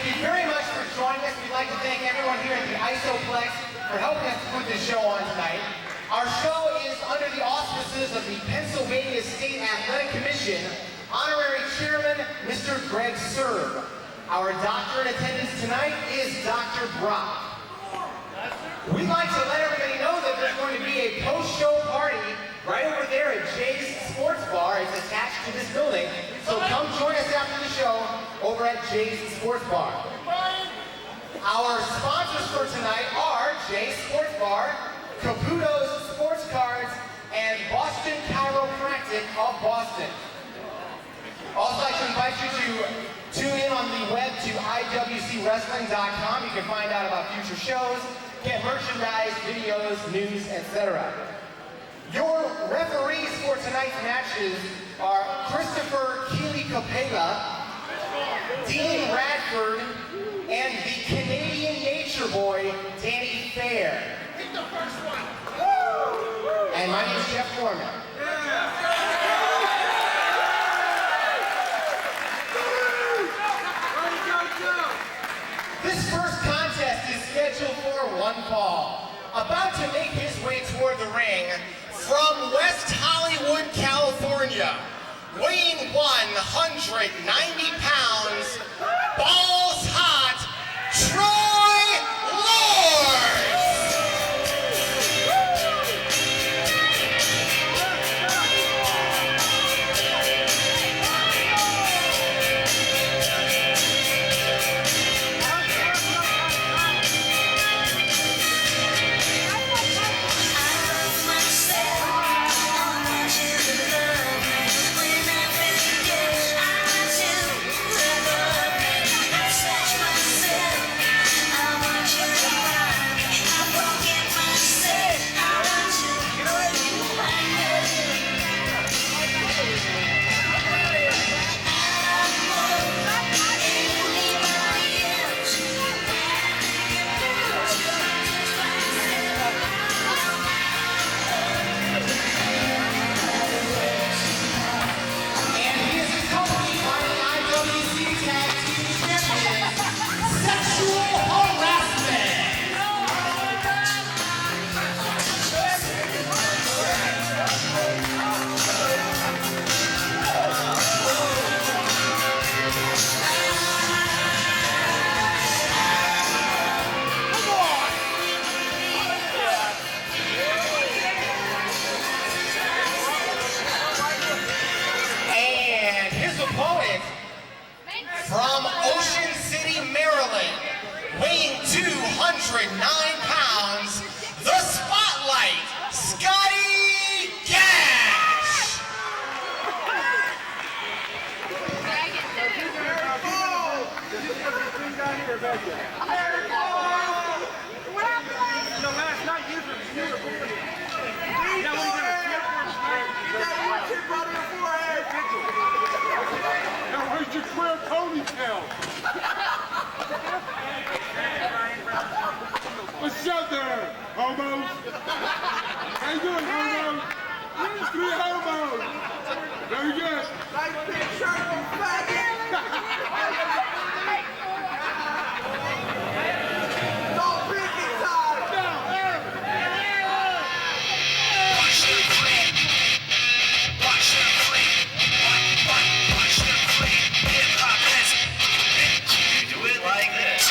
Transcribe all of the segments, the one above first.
thank you very much for joining us. We'd like to thank everyone here at the Iceoplex for helping us put this show on tonight. Our show is under the auspices of the Pennsylvania State Athletic Commission, Honorary Chairman, Mr. Greg Serb. Our doctor in attendance tonight is Dr. Brock. We'd like to let everybody know that there's going to be a post-show party right over there at Jay's Sports Bar. It's attached to this building. So come join us after the show over at Jay's Sports Bar. Our sponsors for tonight are Jay's Sports Bar, Caputo's Sports Cards, and Boston Chiropractic of Boston. Also, I'd like to invite you to tune in on the web to IWCWrestling.com. You can find out about future shows, get merchandise, videos, news, etc. Your referees for tonight's matches are Christopher Keeley-Capella, Dean Radford, and the Canadian Nature Boy, Danny Fair. Hit the first one. And my name is Jeff Foreman. This first contest is scheduled for one fall. About to make his way toward the ring, from West Hollywood, California, weighing 190 pounds, balls hot, Troy Lord! From Ocean City, Maryland, weighing 209 pounds, the Spotlight, Scottie Gash. No, last night you were now where's your queer ponytail? What's up there, homos? How you doing, homos? 3 homos. Very good. Nice big shirt, you faggot. Don't pick it, Todd. Watch the clip. Watch the clip. Watch the clip. Hip-hop peasant. You do it like this.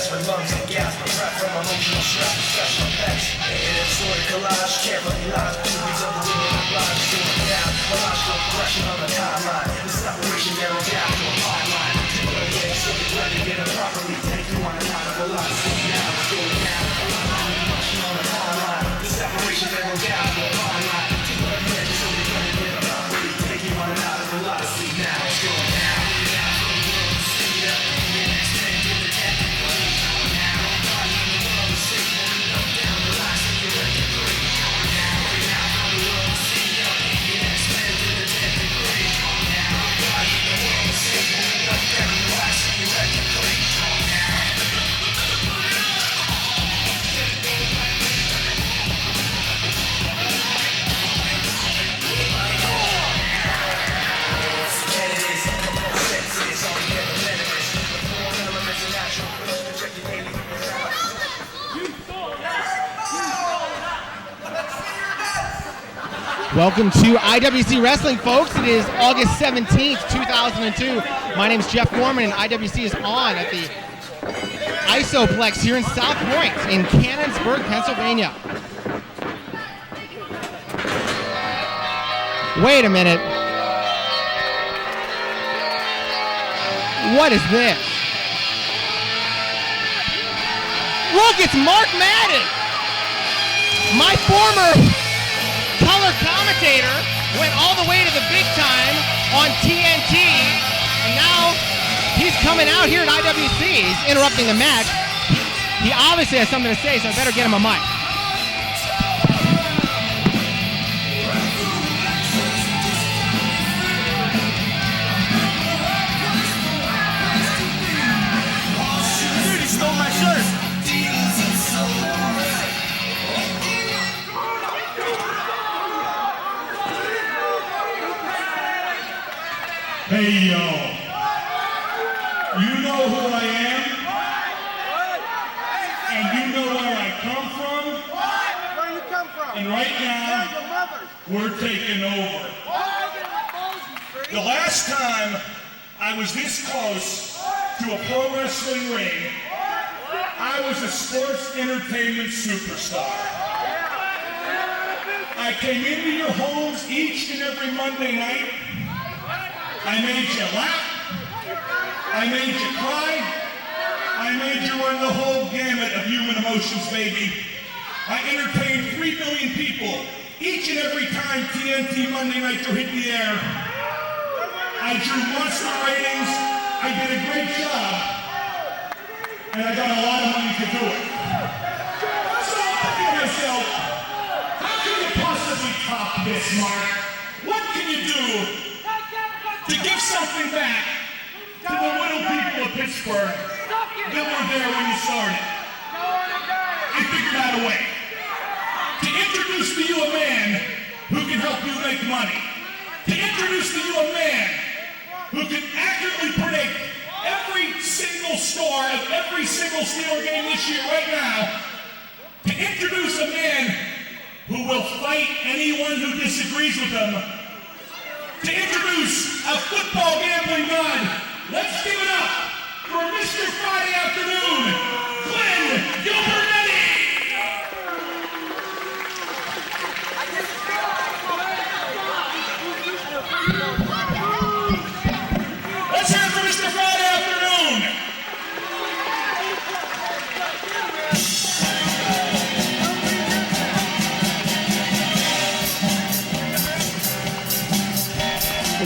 With lungs and gas, prep from emotional stress, special effects. In a sort of collage, can't recognize beauties of the women of lives doing down. A logical progression on the timeline. The separation narrowed down to a hard line. Take a way, so we let it get it properly. Take you on a line of a lot. See now, it's going down. A progression on the timeline. The separation narrowed down to a hard line. Take a way, so we let it get it properly. Take you on a line of a lot. See now, it's going down. Speed up, the next 10 to the 10. Welcome to IWC Wrestling, folks. It is August 17th, 2002. My name is Jeff Gorman, and IWC is on at the Iceoplex here in South Point in Canonsburg, Pennsylvania. Wait a minute. What is this? Look, it's Mark Madden! My former color commentator went all the way to the big time on TNT, and now he's coming out here at IWC. He's interrupting the match. He obviously has something to say, so I better get him a mic. Dude, he stole my shirt. Hey, yo. You know who I am? And you know where I come from? Where you come from? And right now, Your mother. we're taking over. The last time I was this close to a pro wrestling ring, I was a sports entertainment superstar. I came into your homes each and every Monday night. I made you laugh, I made you cry, I made you run the whole gamut of human emotions, baby. I entertained 3 million people each and every time TNT Monday Nitro hit the air. I drew monster ratings, I did a great job, and I got a lot of money to do it. So I'm thinking to myself, how can you possibly top this, Mark? What can you do to give something back to the little people of Pittsburgh that were there when you started? I figured out a way to introduce to you a man who can help you make money, to introduce to you a man who can accurately predict every single score of every single Steeler game this year right now, to introduce a man who will fight anyone who disagrees with him, to introduce a football gambling god. Let's give it up for Mr. Friday Afternoon, Glenn Gilbernetti! Let's hear it for Mr. Friday Afternoon!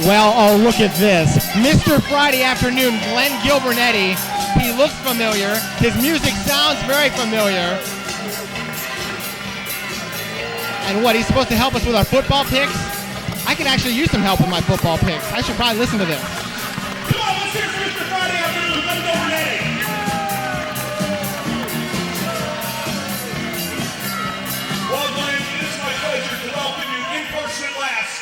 Well, oh, look at this. Mr. Friday Afternoon, Glenn Gilbernetti. He looks familiar. His music sounds very familiar. And what, he's supposed to help us with our football picks? I could actually use some help with my football picks. I should probably listen to this. Come on, let's hear it for Mr. Friday Afternoon, Glenn Gilbernetti! Well, Glenn, it is my pleasure to welcome you in person at last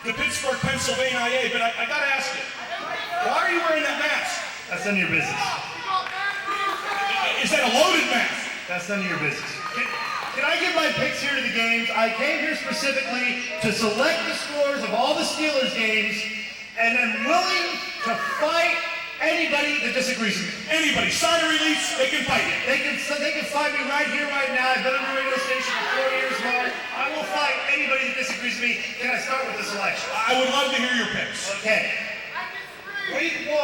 to Pittsburgh, Pennsylvania, but I gotta ask you, why are you wearing that mask? That's none of your business. Is that a loaded mask? That's none of your business. Can I give my picks here to the games? I came here specifically to select the scores of all the Steelers games, and I'm willing to fight anybody that disagrees with me. Anybody, sign a release, they can fight you. They can fight me right here, right now. I've been on the radio station for 4 years, Mark. I will fight anybody that disagrees with me. Can I start with the selection? I would love to hear your picks. Okay. Week 1,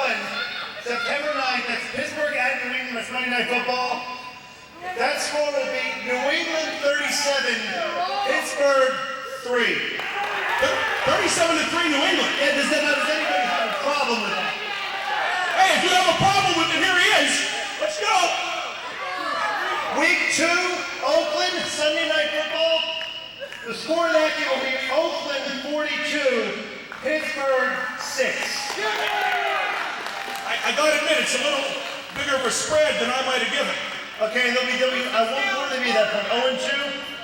September 9th, that's Pittsburgh at New England. That's Monday Night Football. That score will be New England 37, Pittsburgh 3. 37-3 New England. Yeah, does anybody have a problem with that? Hey, if you have a problem with it, here he is. Let's go. Week 2, Oakland, Sunday Night Football. The score of that game will be Oakland 42, Pittsburgh 6. I gotta admit, it's a little bigger of a spread than I might have given. Okay, they'll be I won't be that point. 0-2?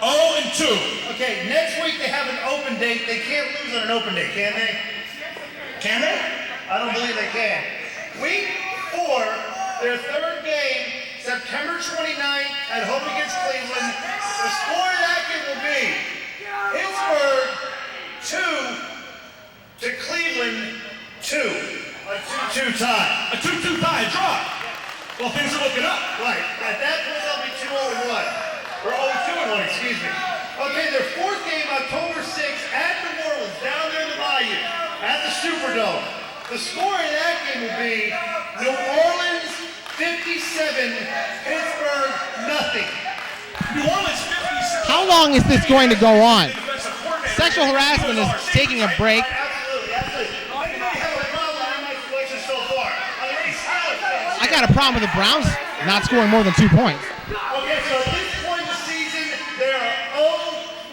0-2. Okay, next week they have an open date. They can't lose on an open date, can they? Can they? I don't believe they can. Week 4, their third game, September 29th at home against Cleveland. The score of that game will be Pittsburgh 2 to Cleveland 2. A 2-2 tie. A 2-2 tie, draw. Well, things are looking up. Right. At that point, they'll be 2-0-1. Or 0-2-1, excuse me. Okay, their fourth game, October 6th, at New Orleans, down there in the Bayou, at the Superdome. The score in that game will be New Orleans 57, Pittsburgh nothing. New Orleans 57. How long is this going to go on? Sexual harassment is taking a break. Absolutely, absolutely. Anybody have a problem in my selection so far? I got a problem with the Browns not scoring more than 2 points. Okay, so at this point in the season, they are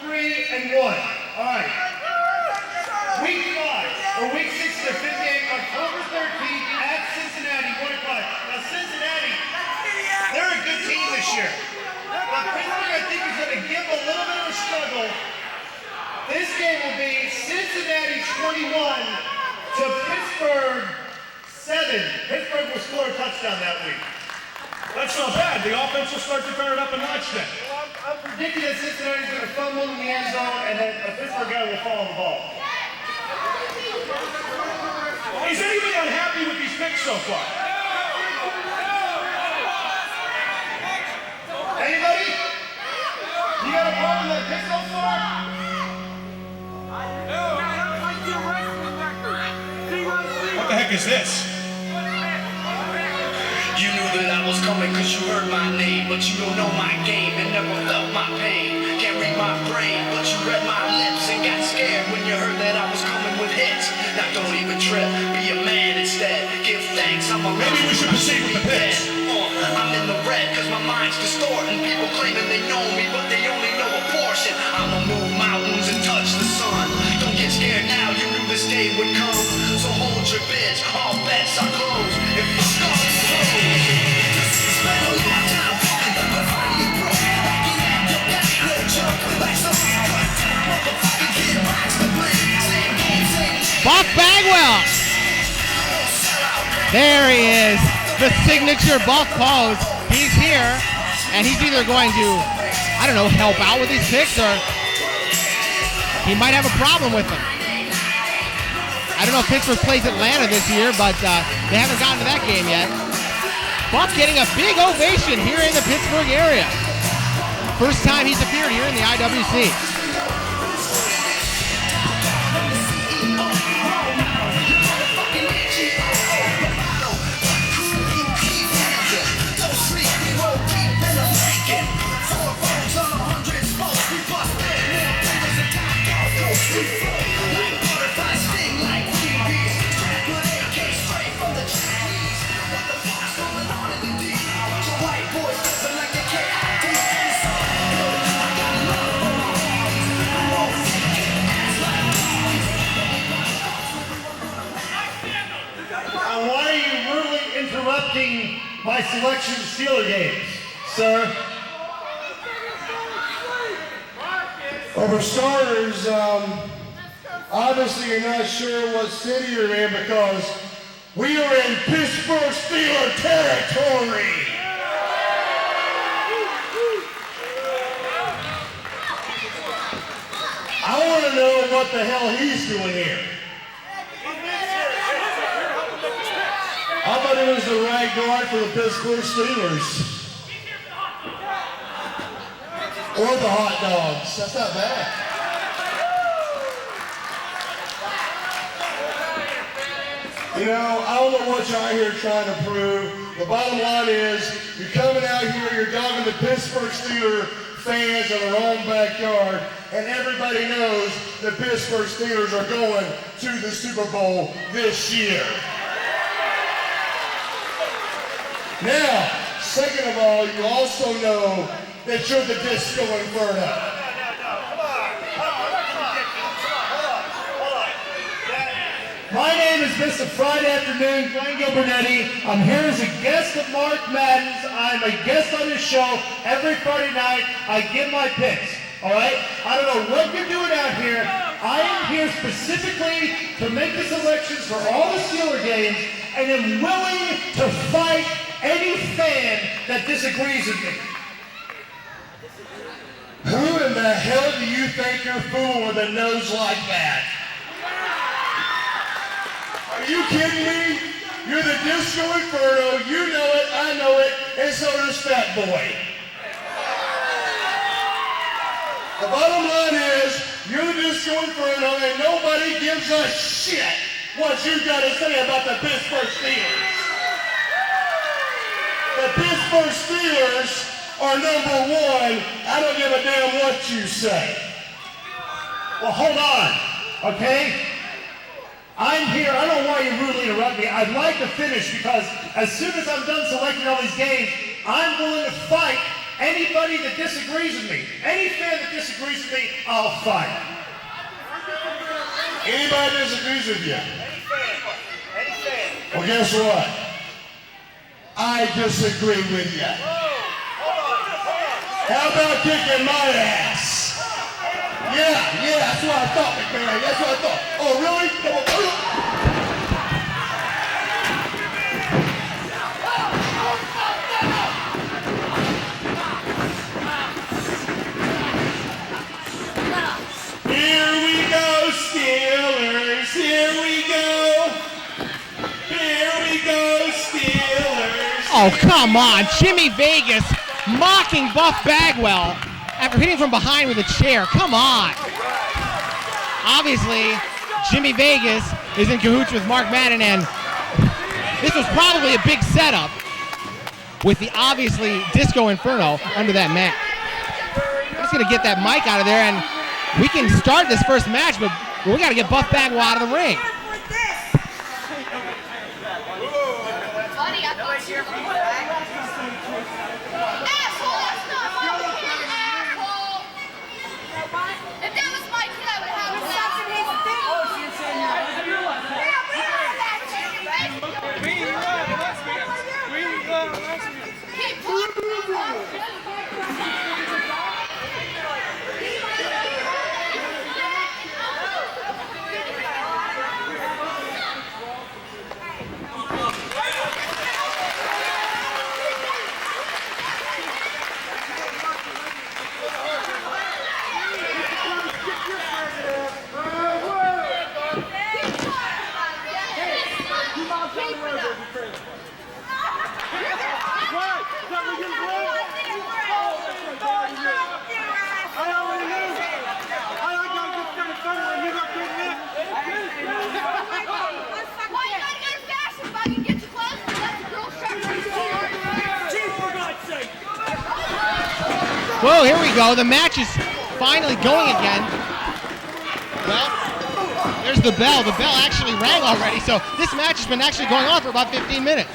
0-3-1. All right. Week 5, or week 6 of their 5th game, October 13th at Cincinnati, 1 o'clock. Now, Cincinnati, they're a good team this year. But Pittsburgh, I think, is going to give a little bit of a struggle. This game will be Cincinnati 21 to Pittsburgh 7. Pittsburgh will score a touchdown that week. That's not bad. The offense will start to turn it up a notch then. I'm predicting that Cincinnati's going to fumble in the end zone and then a Pittsburgh guy will fall on the ball. Is anybody unhappy with these picks so far? Anybody? You got a problem with that pick so far? What the heck is this? You knew that I was coming cause you heard my name, but you don't know my game and never felt my pain. Can't read my brain, but you read my lips and got scared when you heard that I was coming with hits. Now don't even trip, be a man instead. Give thanks, I'm a Maybe we should proceed with the picks. I'm in the red cause my mind's distorting. People claiming they know me, but they only know a portion. I'ma move mountains and touch the sun. Don't get scared now, you knew this day would come. So hold your bitch, all bets are closed. If you start to spend a long time talking, but finally broke. Backing out your back, little junk. Like some motherfucking kid rocks the blade. Same game, same. Buck Bagwell. There he is. The signature Buck pose. He's here, and he's either going to, I don't know, help out with these picks, or he might have a problem with them. I don't know if Pittsburgh plays Atlanta this year, but they haven't gotten to that game yet. Buck getting a big ovation here in the Pittsburgh area. First time he's appeared here in the IWC. Interrupting my selection of Steeler games, sir. Well, for starters, obviously you're not sure what city you're in because we are in Pittsburgh Steeler territory. I want to know what the hell he's doing here. I thought he was the right guard for the Pittsburgh Steelers. Or the hot dogs. That's not bad. You know, I don't know what y'all are here trying to prove. The bottom line is, you're coming out here, you're dogging the Pittsburgh Steelers fans in their own backyard, and everybody knows the Pittsburgh Steelers are going to the Super Bowl this year. Now, second of all, you also know that you're the Disco Inferno. My name is Mr. Friday Afternoon, Glenn Gilbernetti. I'm here as a guest of Mark Madden's. I'm a guest on his show every Friday night. I give my picks, all right? I don't know what you're doing out here. I am here specifically to make the selections for all the Steeler games, and am willing to fight any fan that disagrees with me. Who in the hell do you think you're fooling with a nose like that? Are you kidding me? You're the Disco Inferno, you know it, I know it, and so does Fat Boy. The bottom line is, you're the Disco Inferno and nobody gives a shit what you got to say about the Pittsburgh Steelers. The Pittsburgh Steelers are number one. I don't give a damn what you say. Well, hold on, okay? I'm here, I don't know why you rudely interrupt me. I'd like to finish because as soon as I'm done selecting all these games, I'm willing to fight anybody that disagrees with me. Any fan that disagrees with me, I'll fight. Anybody disagrees with you? Any fan. Well, guess what? I disagree with you. How about kicking my ass? Yeah, that's what I thought, McMahon. That's what I thought. Oh, really? Here we go, Steelers. Here we go. Here we go, Steelers. Oh, come on. Jimmy Vegas mocking Buff Bagwell after hitting from behind with a chair. Come on. Obviously, Jimmy Vegas is in cahoots with Mark Madden, and this was probably a big setup with the obviously Disco Inferno under that mat. I'm just going to get that mic out of there, and we can start this first match, but we got to get Buff Bagwell out of the ring. Buddy, I thought you were going back. Asshole, that's not my kid, asshole. If that was my kid, I would have something his thing. Oh, she's saying that. Keep talking. Whoa, here we go. The match is finally going again. Well, there's the bell. The bell actually rang already, so this match has been actually going on for about 15 minutes.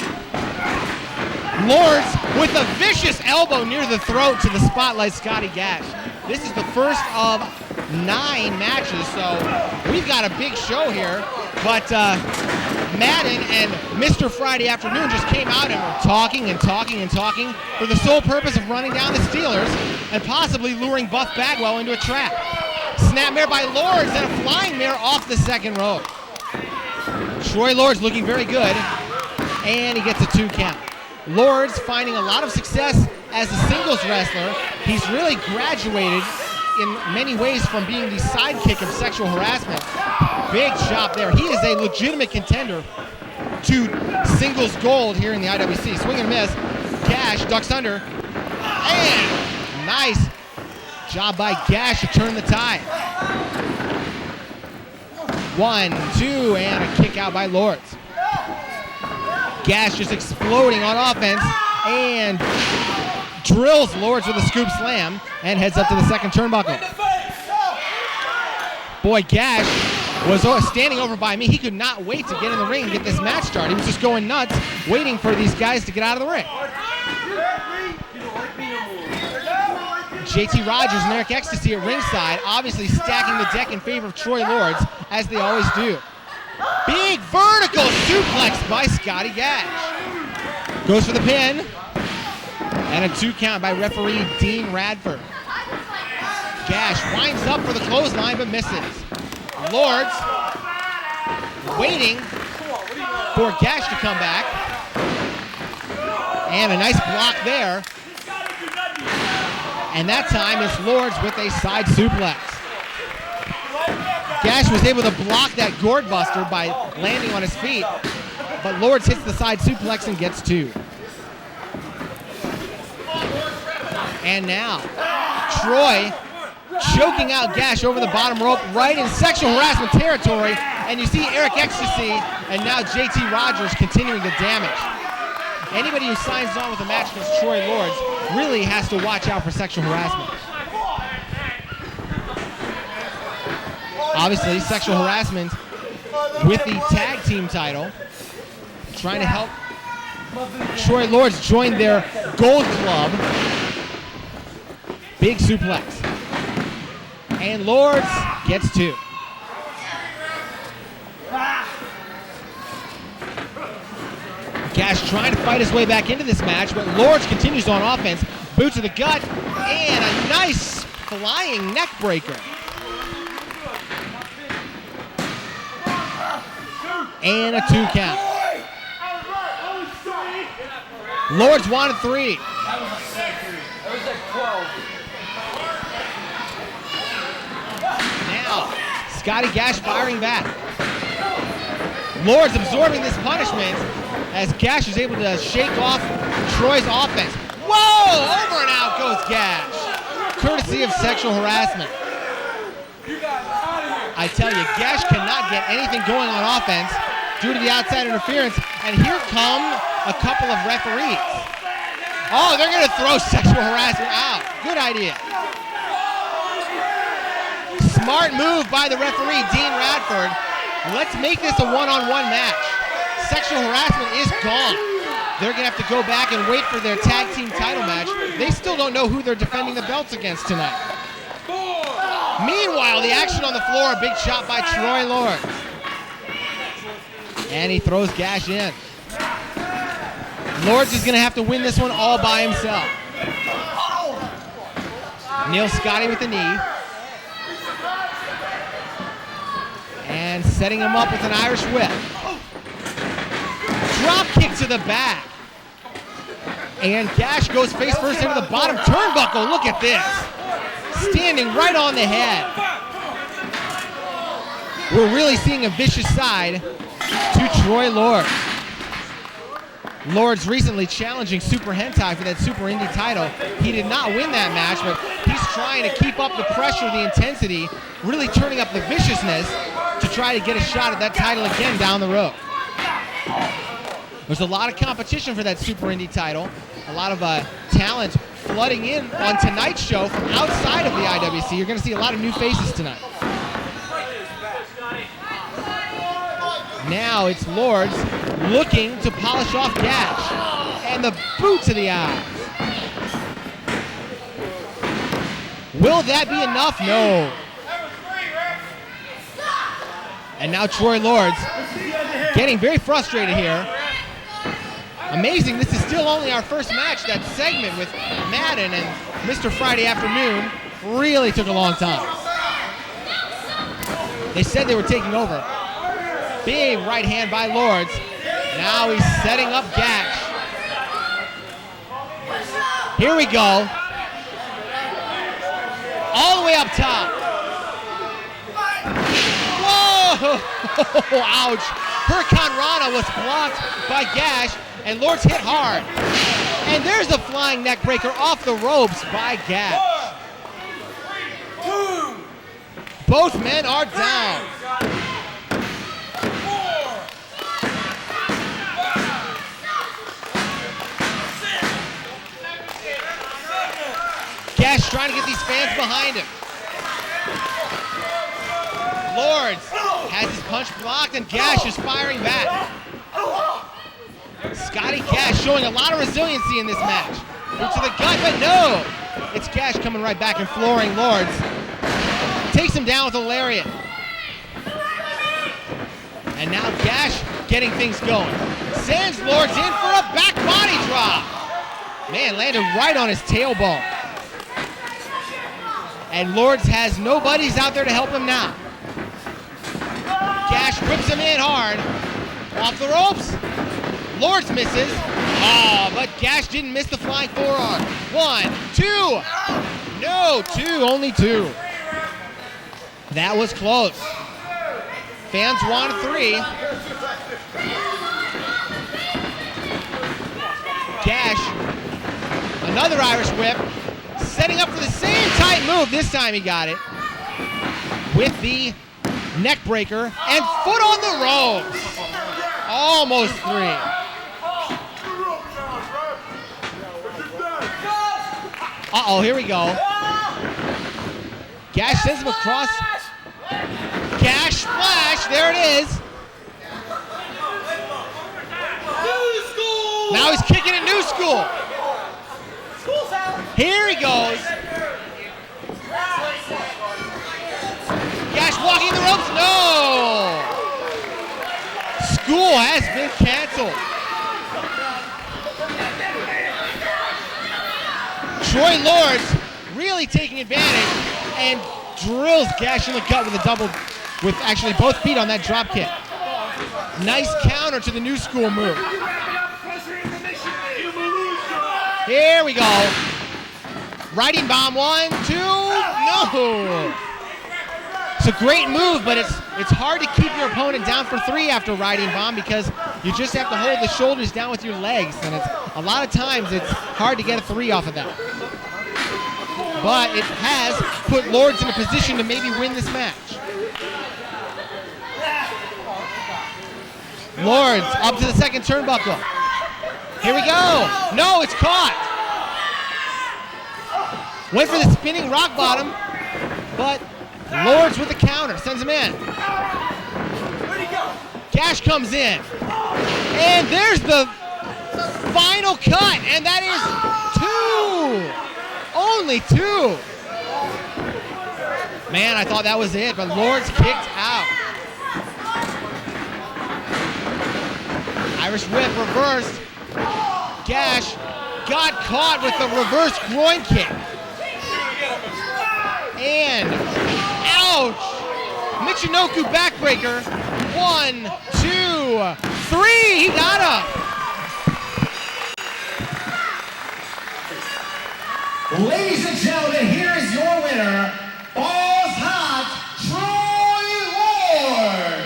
Lords with a vicious elbow near the throat to the Spotlight Scottie Gash. This is the first of 9 matches, so we've got a big show here. But Madden and Mr. Friday Afternoon just came out and were talking and talking and talking for the sole purpose of running down the Steelers and possibly luring Buff Bagwell into a trap. Snapmare by Lords and a flying mare off the second rope. Troy Lords looking very good, and he gets a 2 count. Lords finding a lot of success as a singles wrestler. He's really graduated in many ways from being the sidekick of sexual harassment. Big chop there. He is a legitimate contender to singles gold here in the IWC. Swing and miss. Gash ducks under. And nice job by Gash to turn the tide. 1, 2, and a kick out by Lords. Gash just exploding on offense and drills Lords with a scoop slam and heads up to the second turnbuckle. Boy, Gash was standing over by me. He could not wait to get in the ring and get this match started. He was just going nuts, waiting for these guys to get out of the ring. JT Rodgers and Eric Ecstasy at ringside, obviously stacking the deck in favor of Troy Lords, as they always do. Big vertical suplex by Scottie Gash. Goes for the pin. And a 2 count by referee Dean Radford. Gash winds up for the clothesline but misses. Lords waiting for Gash to come back. And a nice block there. And that time it's Lords with a side suplex. Gash was able to block that gourd buster by landing on his feet, but Lords hits the side suplex and gets 2. And now, Troy choking out Gash over the bottom rope right in sexual harassment territory, and you see Eric Ecstasy and now JT Rodgers continuing the damage. Anybody who signs on with a match against Troy Lords really has to watch out for sexual harassment. Obviously, sexual harassment with the tag team title, trying to help Troy Lords join their gold club. Big suplex. And Lords gets 2. Gash trying to fight his way back into this match, but Lords continues on offense. Boot to the gut, and a nice flying neck breaker. And a 2 count. Lords wanted 3. That was like 12. Now, Scottie Gash firing back. Lords absorbing this punishment as Gash is able to shake off Troy's offense. Whoa! Over and out goes Gash. Courtesy of sexual harassment. I tell you, Gash cannot get anything going on offense due to the outside interference. And here come a couple of referees. Oh, they're going to throw sexual harassment out. Good idea. Smart move by the referee, Dean Radford. Let's make this a one-on-one match. Sexual harassment is gone. They're going to have to go back and wait for their tag team title match. They still don't know who they're defending the belts against tonight. Meanwhile, the action on the floor, a big shot by Troy Lords. And he throws Gash in. Lords is going to have to win this one all by himself. Neil Scottie with the knee. And setting him up with an Irish whip. Drop kick to the back. And Gash goes face first into the bottom turnbuckle. Look at this. Standing right on the head. We're really seeing a vicious side to Troy Lords. Lords recently challenging Super Hentai for that Super Indy title. He did not win that match, but he's trying to keep up the pressure, the intensity, really turning up the viciousness to try to get a shot at that title again down the road. There's a lot of competition for that Super Indy title. A lot of talent flooding in on tonight's show from outside of the IWC. You're going to see a lot of new faces tonight. Now it's Lords looking to polish off Gash. And the boot to the eye. Will that be enough? No. And now Troy Lords getting very frustrated here. Amazing, this is still only our first match. That segment with Madden and Mr. Friday Afternoon really took a long time. They said they were taking over. Big right hand by Lords. Now he's setting up Gash. Here we go. All the way up top. Whoa! Ouch. Hurricane Rana was blocked by Gash, and Lords hit hard. And there's a flying neck breaker off the ropes by Gash. Both men are down. Gash trying to get these fans behind him. Lords has his punch blocked, and Gash is firing back. Scottie Gash showing a lot of resiliency in this match. Boot to the gut, but no! It's Gash coming right back and flooring Lords. Takes him down with a lariat. And now Gash getting things going. Sends Lords in for a back body drop. Man, landed right on his tailbone. And Lords has no buddies out there to help him now. Gash whips him in hard. Off the ropes. Lords misses. Oh, but Gash didn't miss the flying forearm. 1, 2. No, only two. That was close. Fans wanted 3. Gash, another Irish whip, setting up for the same tight move. This time he got it with the neck breaker and foot on the ropes. Almost 3. Uh-oh, here we go. Gash sends him across. Gash splash, there it is. Now he's kicking at New School. Here he goes. Gash walking the ropes, no. School has been canceled. Troy Lords really taking advantage and drills Gash in the gut with a double, with actually both feet on that drop kick. Nice counter to the New School move. Here we go. Riding bomb, 1, 2, no. It's a great move, but it's hard to keep your opponent down for 3 after riding bomb because you just have to hold the shoulders down with your legs, and a lot of times it's hard to get a 3 off of that. But it has put Lords in a position to maybe win this match. Lords up to the second turnbuckle. Here we go. No, it's caught. Went for the spinning rock bottom, but Lords with the counter, sends him in. Gash comes in. And there's the final cut, and that is 2. Only 2. Man, I thought that was it, but Lords kicked out. Irish whip reversed. Gash got caught with the reverse groin kick. And ouch! Michinoku backbreaker. 1, 2, 3. He got up. Ladies and gentlemen, here is your winner, Balls Hot, Troy Lord.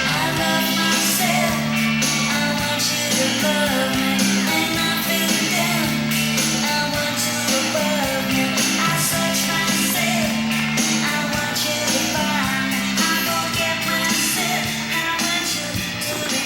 I love myself. I want you to love me. And I feel down. I want you above me. I search myself. I want you to find me. I forget myself. I want you to be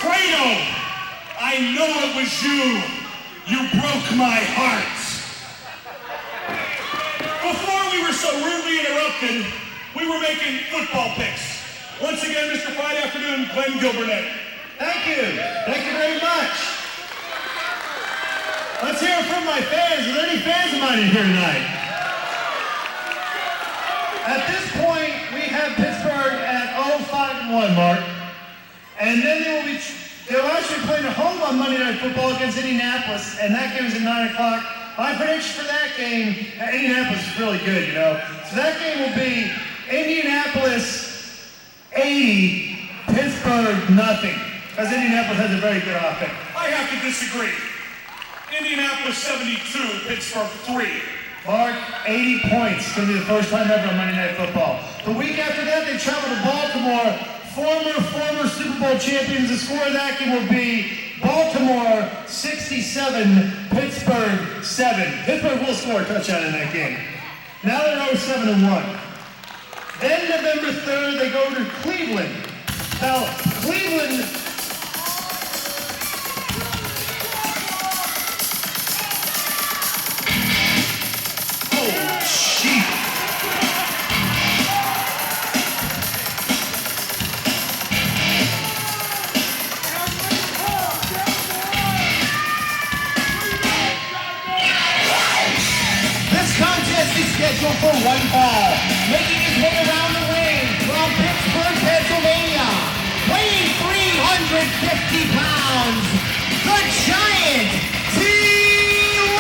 Fredo, I know it was you. You broke my heart. Before we were so rudely interrupted, we were making football picks. Once again, Mr. Friday Afternoon, Glenn Gilburnett. Thank you. Thank you very much. Let's hear it from my fans. Are there any fans of mine in here tonight? At this point, we have Pittsburgh at 0-5-1, Mark. And then they'll actually play at home on Monday Night Football against Indianapolis, and that game is at 9 o'clock. My prediction for that game, Indianapolis is really good, you know. So that game will be Indianapolis 80, Pittsburgh nothing. Because Indianapolis has a very good offense. I have to disagree. Indianapolis 72, Pittsburgh 3. Mark, 80 points. It's going to be the first time ever on Monday Night Football. The week after that, they travel to Baltimore. Former Super Bowl champions. The score of that game will be Baltimore 67, Pittsburgh 7. Pittsburgh will score a touchdown in that game. Now they're 0-7-1. Then November 3rd, they go to Cleveland. Now, Cleveland... Oh, scheduled for one fall. Making his way around the ring from Pittsburgh, Pennsylvania, weighing 350 pounds, the giant T.Rantula.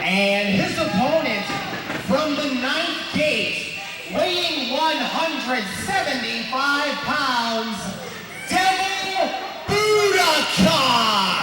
And his opponent from the 9th gate, weighing 175 pounds, Devil Bhudakhan.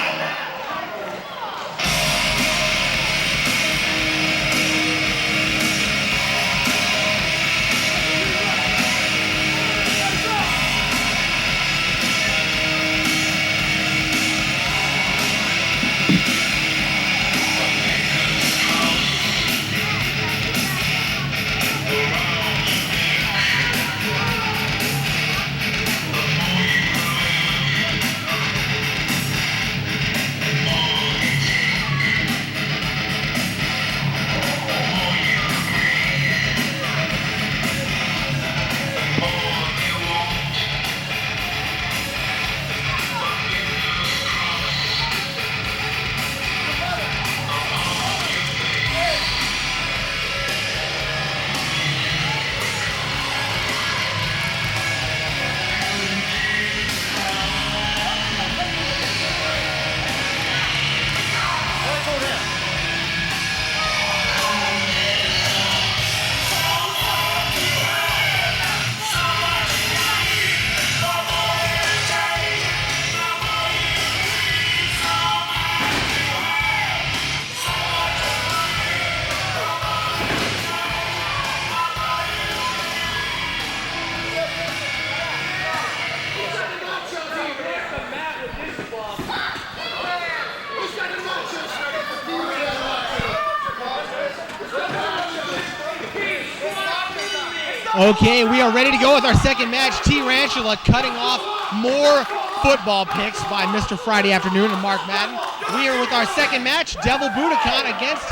Okay, we are ready to go with our second match. T.Rantula cutting off more football picks by Mr. Friday Afternoon and Mark Madden. We are with our second match, Devil Bhudakhan against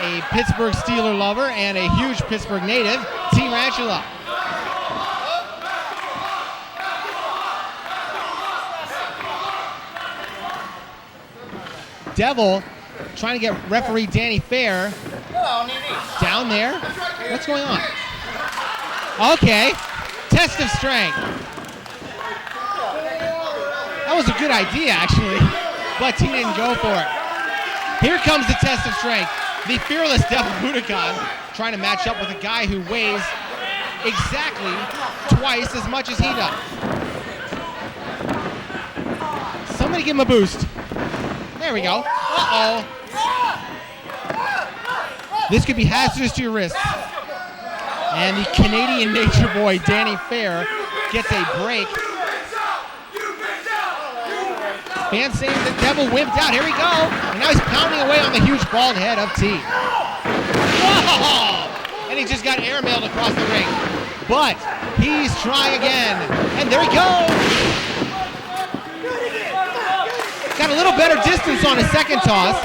a Pittsburgh Steeler lover and a huge Pittsburgh native, T.Rantula. Devil trying to get referee Danny Fair down there. What's going on? Okay, test of strength. That was a good idea, actually, but he didn't go for it. Here comes the test of strength. The fearless Devil Bhudakhan trying to match up with a guy who weighs exactly twice as much as he does. Somebody give him a boost. There we go. Uh-oh. This could be hazardous to your wrists. And the Canadian nature boy, Danny Fair, gets a break. Fans saying the Devil wimped out. Here we go. And now he's pounding away on the huge bald head of T. Whoa! And he just got airmailed across the ring. But he's trying again. And there he goes. Got a little better distance on his second toss.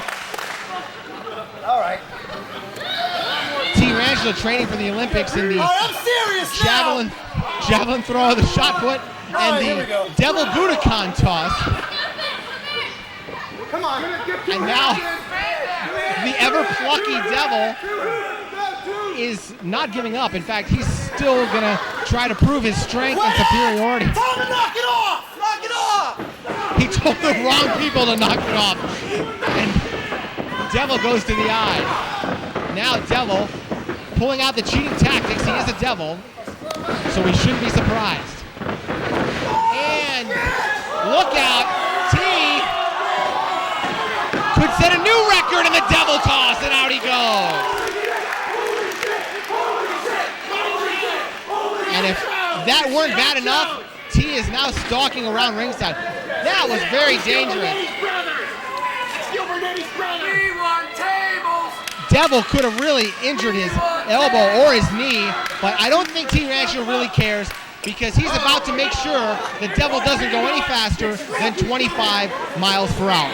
All right. T.Rantula training for the Olympics in the javelin throw of the shot put and the Devil Bhudakhan toss. Come on. And now the ever plucky Devil is not giving up. In fact, he's still gonna try to prove his strength and superiority. Tell him to knock it off! Knock it off! He told the wrong people to knock it off. And Devil goes to the eye. Now Devil pulling out the cheating tactics. He is a devil, so we shouldn't be surprised. And look out, T could set a new record in the Devil toss, and out he goes. And if that weren't bad enough, T is now stalking around ringside. That was very dangerous. Devil could have really injured his elbow or his knee, but I don't think T.Rantula really cares because he's about to make sure the Devil doesn't go any faster than 25 miles per hour.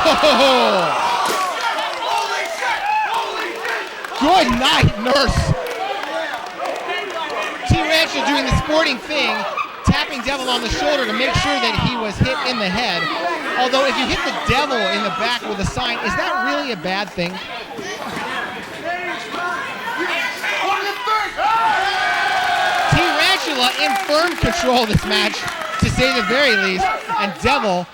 Oh! Good night, nurse. T-Rantula doing the sporting thing, tapping Devil on the shoulder to make sure that he was hit in the head. Although if you hit the Devil in the back with a sign, is that really a bad thing? T-Rantula in firm control of this match, to say the very least, and Devil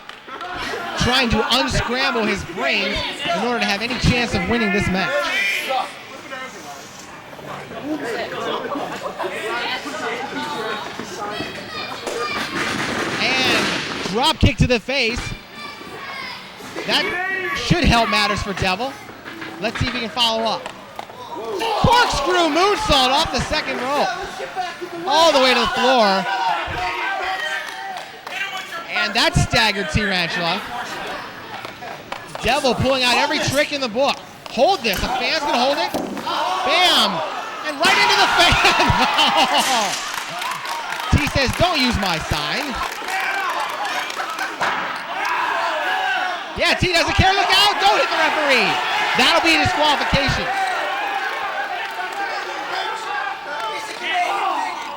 trying to unscramble his brains in order to have any chance of winning this match. And drop kick to the face. That should help matters for Devil. Let's see if he can follow up. Corkscrew moonsault off the second rope. All the way to the floor. And that staggered T-Rantula. Devil pulling out every trick in the book. Hold this. A fan's going to hold it. Bam. And right into the fan. T says, don't use my sign. Yeah, T doesn't care. Look out. Don't hit the referee. That'll be a disqualification.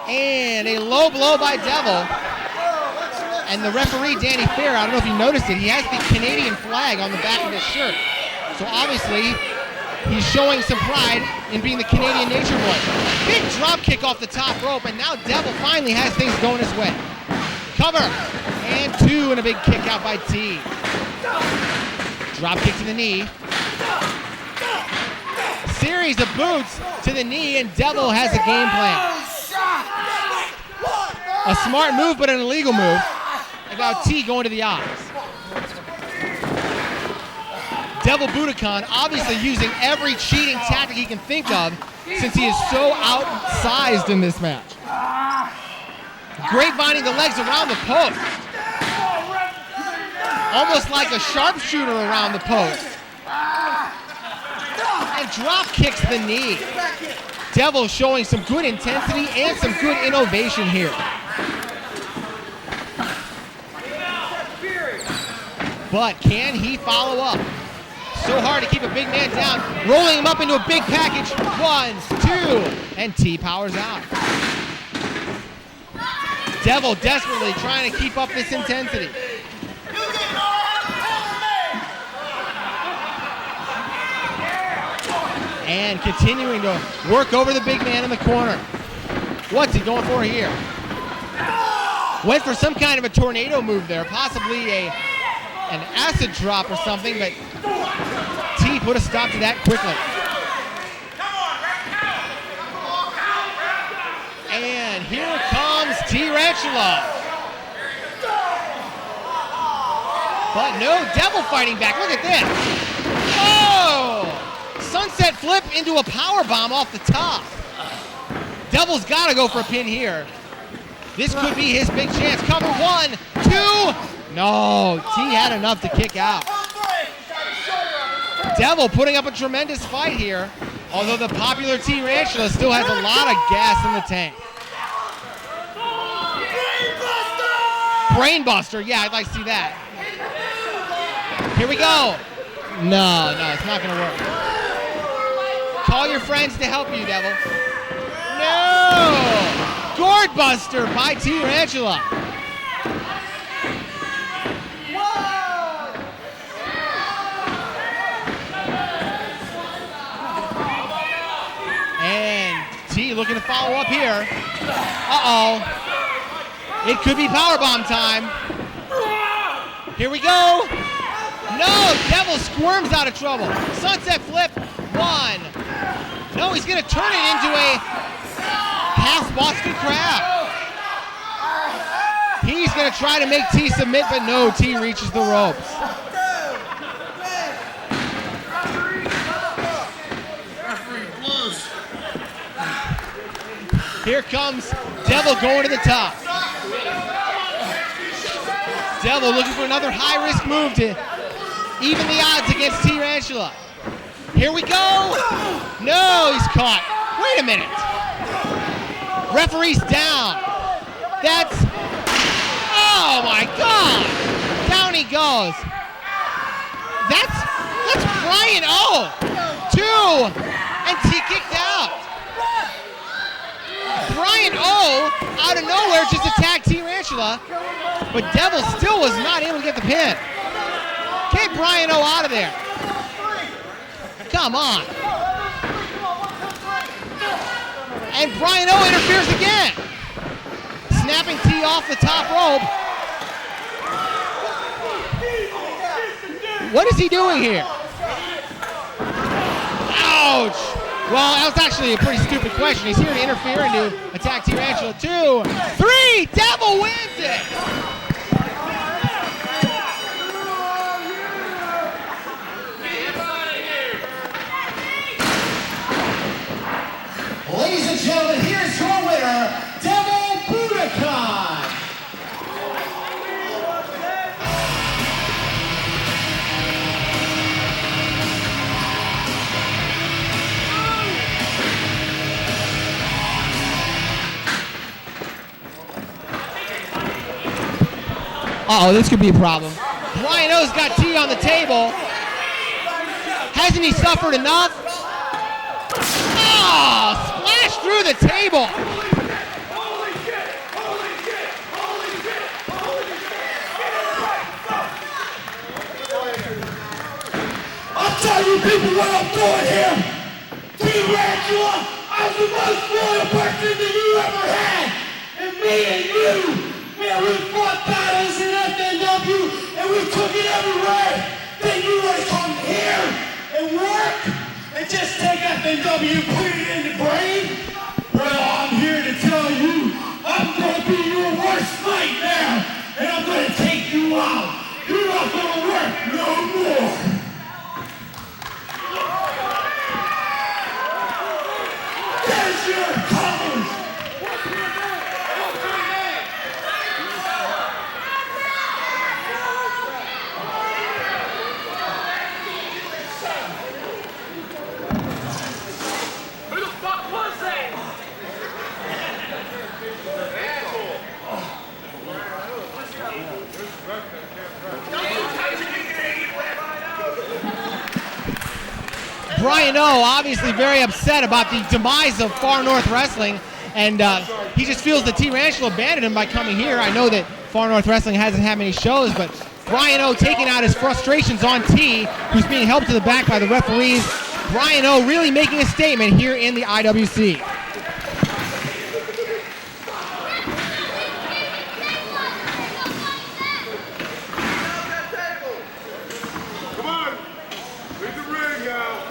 And a low blow by Devil. And the referee, Danny Fair, I don't know if you noticed it, he has the Canadian flag on the back of his shirt. So obviously, he's showing some pride in being the Canadian nature boy. Big drop kick off the top rope, and now Devil finally has things going his way. Cover, and two, and a big kick out by T. Drop kick to the knee. Series of boots to the knee, and Devil has a game plan. A smart move, but an illegal move. About T going to the eyes. Devil Bhudakhan obviously using every cheating tactic he can think of since he is so outsized in this match. Grapevining the legs around the post. Almost like a sharpshooter around the post. And drop kicks the knee. Devil showing some good intensity and some good innovation here. But can he follow up? So hard to keep a big man down. Rolling him up into a big package. 1, 2, and T powers out. Devil desperately trying to keep up this intensity. And continuing to work over the big man in the corner. What's he going for here? Went for some kind of a tornado move there, possibly an acid drop or something, but T put a stop to that quickly. And here comes T-Rantula. But no, Devil fighting back. Look at this. Oh! Sunset flip into a power bomb off the top. Devil's got to go for a pin here. This could be his big chance. Cover 1, 2. No, T had enough to kick out. Devil putting up a tremendous fight here, although the popular T-Rantula still has a lot of gas in the tank. Brainbuster, yeah, I'd like to see that. Here we go. No, it's not going to work. Call your friends to help you, Devil. No! Gourd Buster by T-Rantula. And T looking to follow up here. Uh-oh. It could be powerbomb time. Here we go. No, Devil squirms out of trouble. Sunset flip, 1. No, he's going to turn it into a half Boston Crab. He's going to try to make T submit, but no, T reaches the ropes. Here comes Devil going to the top. Devil looking for another high-risk move to even the odds against T-Rantula. Here we go. No, he's caught. Wait a minute. Referee's down. That's, oh my God. Down he goes. That's Brian O. 2. And He kicked out. Brian O, out of nowhere, just attacked T.Rantula, but Devil still was not able to get the pin. Get Brian O out of there. Come on. And Brian O interferes again. Snapping T off the top rope. What is he doing here? Ouch. Well, that was actually a pretty stupid question. He's here to interfere and to attack T.Rantula. 2, 3, Devil wins it. Ladies and gentlemen, here's your winner, Devil Bhudakhan. Uh-oh, this could be a problem. Brian O's got T on the table. Hasn't he suffered enough? Oh, splash through the table. Holy shit! Holy shit! Holy shit! Holy shit! I'll tell you people what I'm doing here. T.Rantula, I'm the most loyal person that you ever had. And me and you, man, we fought battles in FNW and we took it everywhere. Then you want to come here and work and just take FNW and put it in the brain? Well, I'm here to tell you, I'm going to be your worst nightmare and I'm going to take you out. You're not going to work no more. There's your colors. Who the fuck was that? Brian O obviously very upset about the demise of Far North Wrestling, and he just feels that T.Rantula abandoned him by coming here. I know that Far North Wrestling hasn't had many shows, but Brian O taking out his frustrations on T, who's being helped to the back by the referees. Brian O really making a statement here in the IWC. Come on, leave the ring now.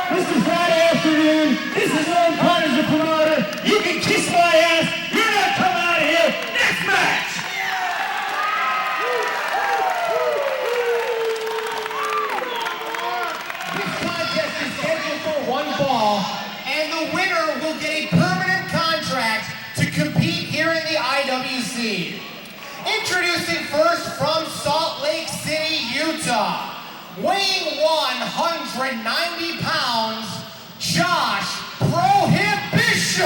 Mr. Friday afternoon, this is Lone Partners, the promoter. You can kiss my ass. You're not coming out of here. Next match. This contest is scheduled for 1 fall, and the winner will get a permanent contract to compete here in the IWC. Introducing first from Salt Lake City, Utah, weighing 190 pounds, Josh Prohibition.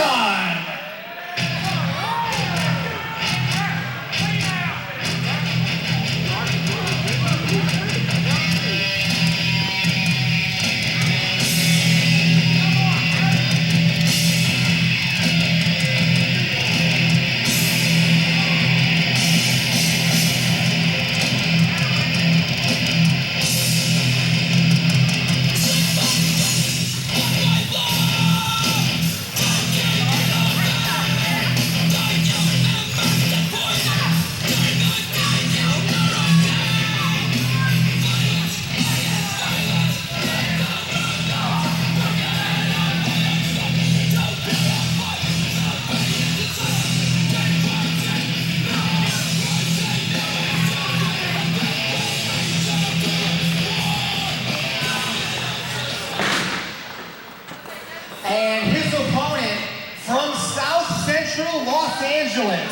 Angeles,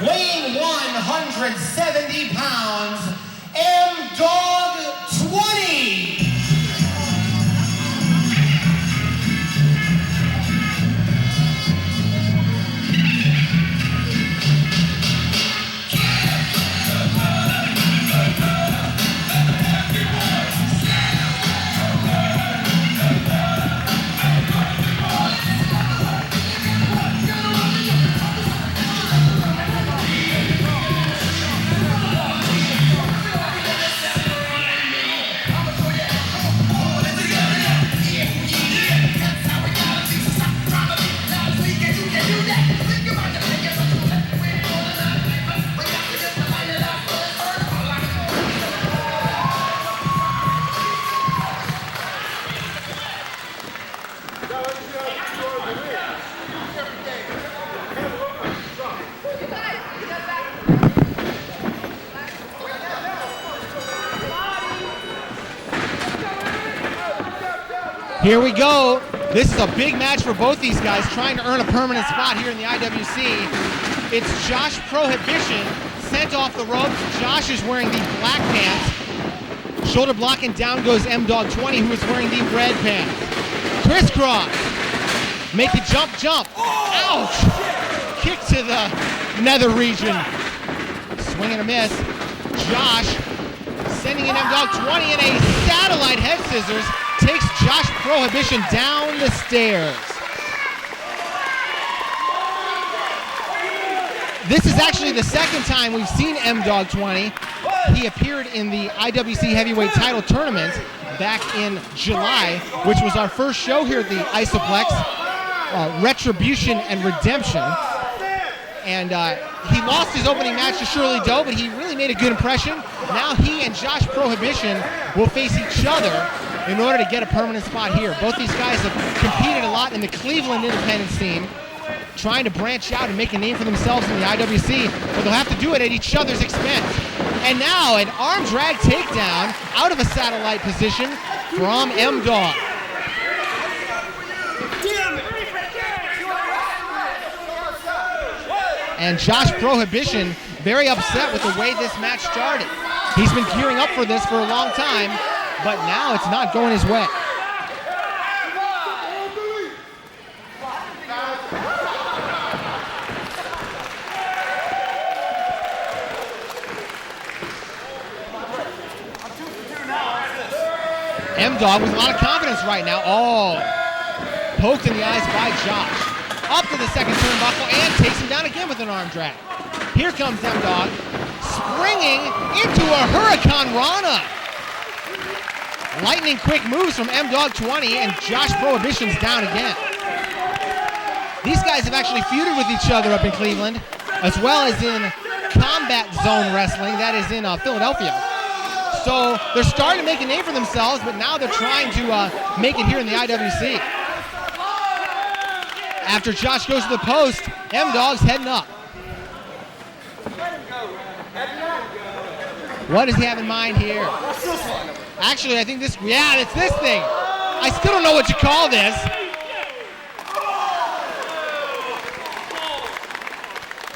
weighing 170 pounds, M-Dogg 20. Here we go. This is a big match for both these guys, trying to earn a permanent spot here in the IWC. It's Josh Prohibition sent off the ropes. Josh is wearing the black pants. Shoulder block, and down goes M-Dogg 20, who is wearing the red pants. Crisscross. Make the jump. Ouch! Kick to the nether region. Swing and a miss. Josh sending in M-Dogg 20 in a satellite head scissors. Takes Josh Prohibition down the stairs. This is actually the second time we've seen M-Dogg 20. He appeared in the IWC Heavyweight Title Tournament back in July, which was our first show here at the Iceoplex, Retribution and Redemption. And he lost his opening match to Shirley, but he really made a good impression. Now he and Josh Prohibition will face each other in order to get a permanent spot here. Both these guys have competed a lot in the Cleveland independent scene, trying to branch out and make a name for themselves in the IWC, but they'll have to do it at each other's expense. And now an arm drag takedown out of a satellite position from M-Dogg. And Josh Prohibition very upset with the way this match started. He's been gearing up for this for a long time, but now it's not going his way. M-Dogg with a lot of confidence right now. Oh, poked in the eyes by Josh. Up to the second turnbuckle and takes him down again with an arm drag. Here comes M-Dogg, springing into a Hurricane Rana. Lightning quick moves from M-Dogg 20, and Josh Prohibition's down again. These guys have actually feuded with each other up in Cleveland, as well as in Combat Zone Wrestling, that is in Philadelphia. So they're starting to make a name for themselves, but now they're trying to make it here in the IWC. After Josh goes to the post, M-Dogg's heading up. What does he have in mind here? Actually, I think it's this thing. I still don't know what you call this.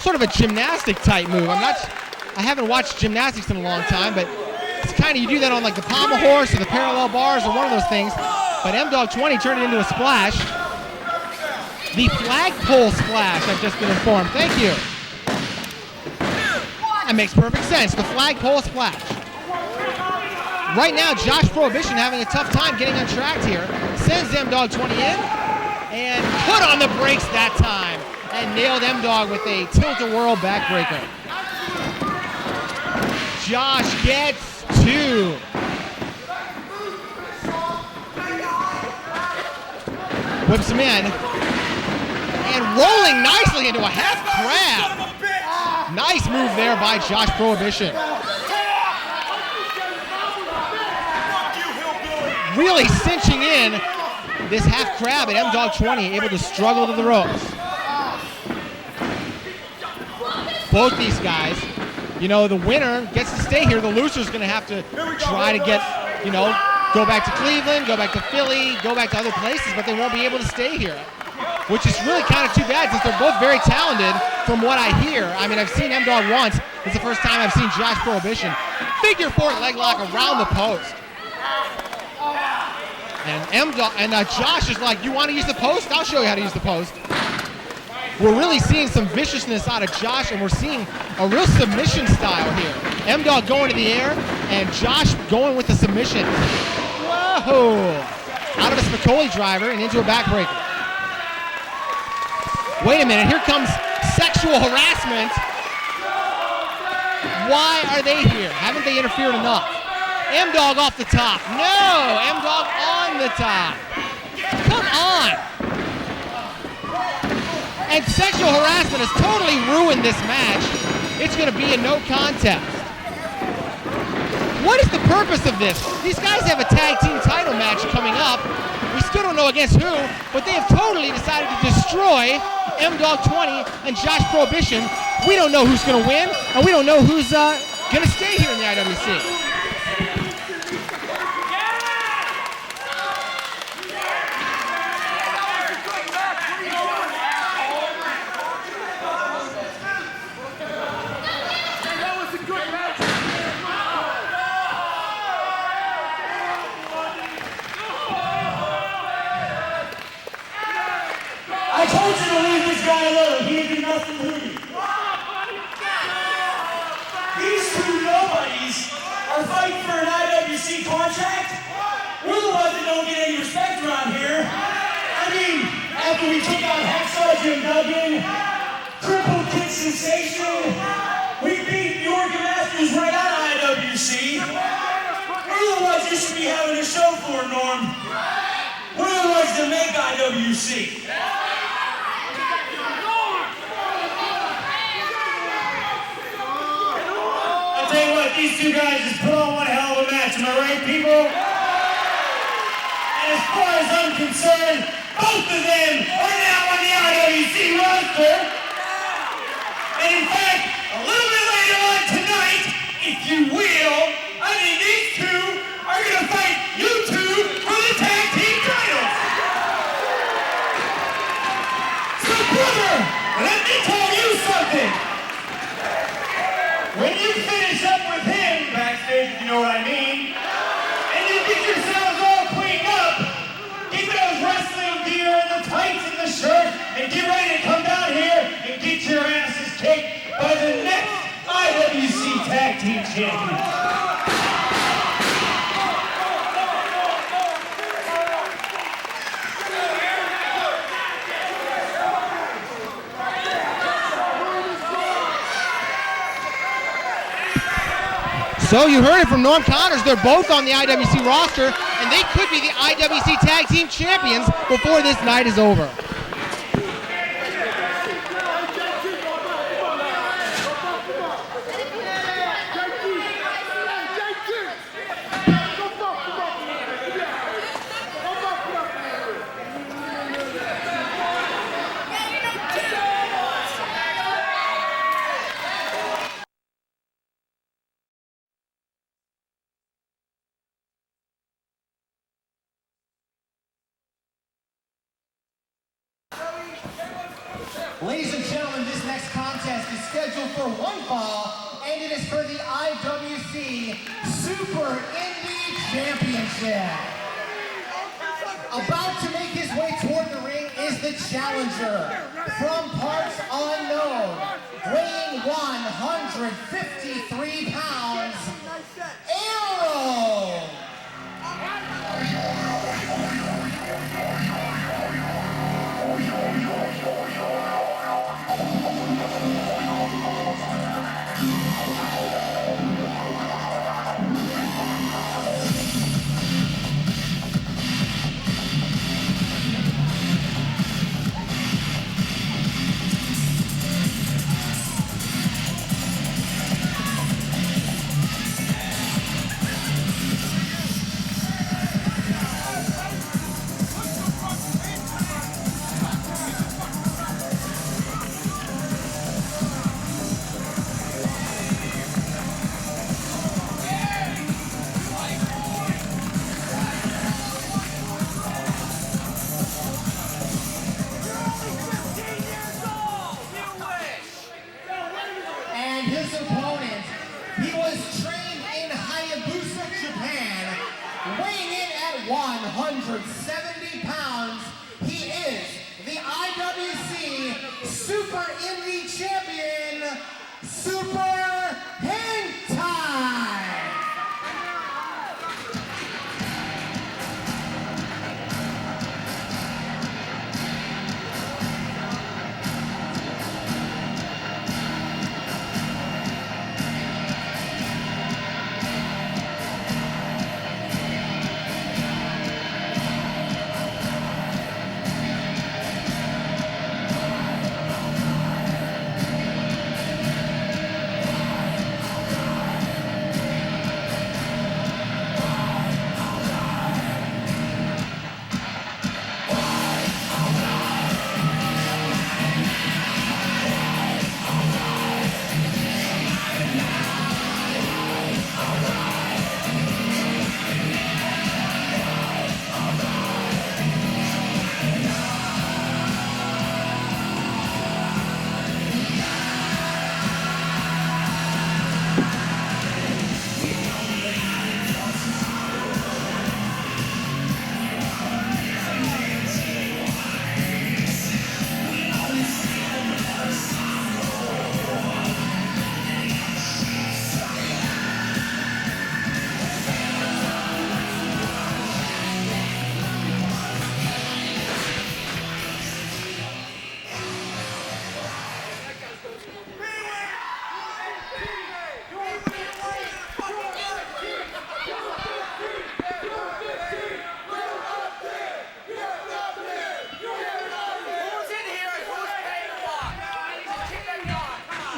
Sort of a gymnastic type move. I haven't watched gymnastics in a long time, but it's kind of, you do that on like the pommel horse or the parallel bars or one of those things. But M-Dogg 20 turned it into a splash. The flagpole splash, I've just been informed. Thank you. That makes perfect sense. The flagpole splash. Right now, Josh Prohibition having a tough time getting on track here. Sends M-Dogg 20 in and put on the brakes that time and nailed M-Dogg with a tilt-a-whirl backbreaker. Josh gets two. Whips him in. And rolling nicely into a half crab. Nice move there by Josh Prohibition. Really cinching in this half crab at M-Dogg 20, able to struggle to the ropes. Both these guys, the winner gets to stay here. The loser's going to have to try to get, go back to Cleveland, go back to Philly, go back to other places, but they won't be able to stay here. which is really kind of too bad since they're both very talented from what I hear. I mean, I've seen M-Dogg once. It's the first time I've seen Josh Prohibition. Figure 4 leg lock around the post. And M-Dogg and Josh is like, you want to use the post? I'll show you how to use the post. We're really seeing some viciousness out of Josh, and we're seeing a real submission style here. M-Dogg going to the air, and Josh going with the submission. Whoa! Out of a Spicoli driver and into a backbreaker. Wait a minute, here comes sexual harassment. Why are they here? Haven't they interfered enough? M-Dogg off the top. No! M-Dogg on the top. Come on! And sexual harassment has totally ruined this match. It's going to be a no contest. What is the purpose of this? These guys have a tag team title match coming up. We still don't know against who, but they have totally decided to destroy M-Dogg 20 and Josh Prohibition. We don't know who's going to win, and we don't know who's going to stay here in the IWC. I told you to leave this guy alone. He did nothing to me. These two nobodies are fighting for an IWC contract. We're the ones that don't get any respect around here. I mean, after we took out Hacksaw Jim Duggan, Triple Kid Sensation, we beat the Organ Masters right out of IWC. We're the ones you should be having a show for, Norm. We're the ones that make IWC. I'll tell you what, these two guys just put on one hell of a match, am I right, people? And as far as I'm concerned, both of them are now on the IWC roster. And in fact, a little bit later on tonight, if you will, I think these two are going to fight you two for the tag team titles. So brother, let me tell you something. When you finish up with him backstage, if you know what I mean, and you get yourselves all cleaned up, get those wrestling gear and the tights and the shirt, and get ready to come down here and get your asses kicked by the next IWC Tag Team Champions. So you heard it from Norm Connors. They're both on the IWC roster, and they could be the IWC Tag Team Champions before this night is over. Ladies and gentlemen, this next contest is scheduled for one fall, and it is for the IWC Super Indy Championship. About to make his way toward the ring is the challenger from parts unknown, weighing 153 pounds, Aero. 170 pounds, he is the IWC Super Indy Champion, Super Hentai!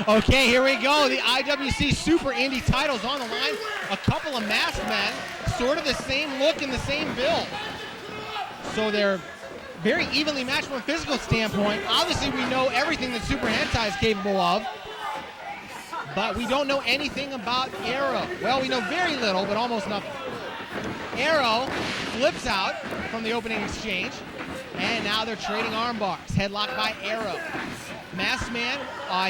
Okay, here we go. The IWC Super Indy titles on the line. A couple of masked men, sort of the same look and the same build. So they're very evenly matched from a physical standpoint. Obviously, we know everything that Super Hentai is capable of, but we don't know anything about Aero. Well, we know very little, but almost nothing. Aero flips out from the opening exchange, and now they're trading arm bars. Headlock by Aero. Masked man,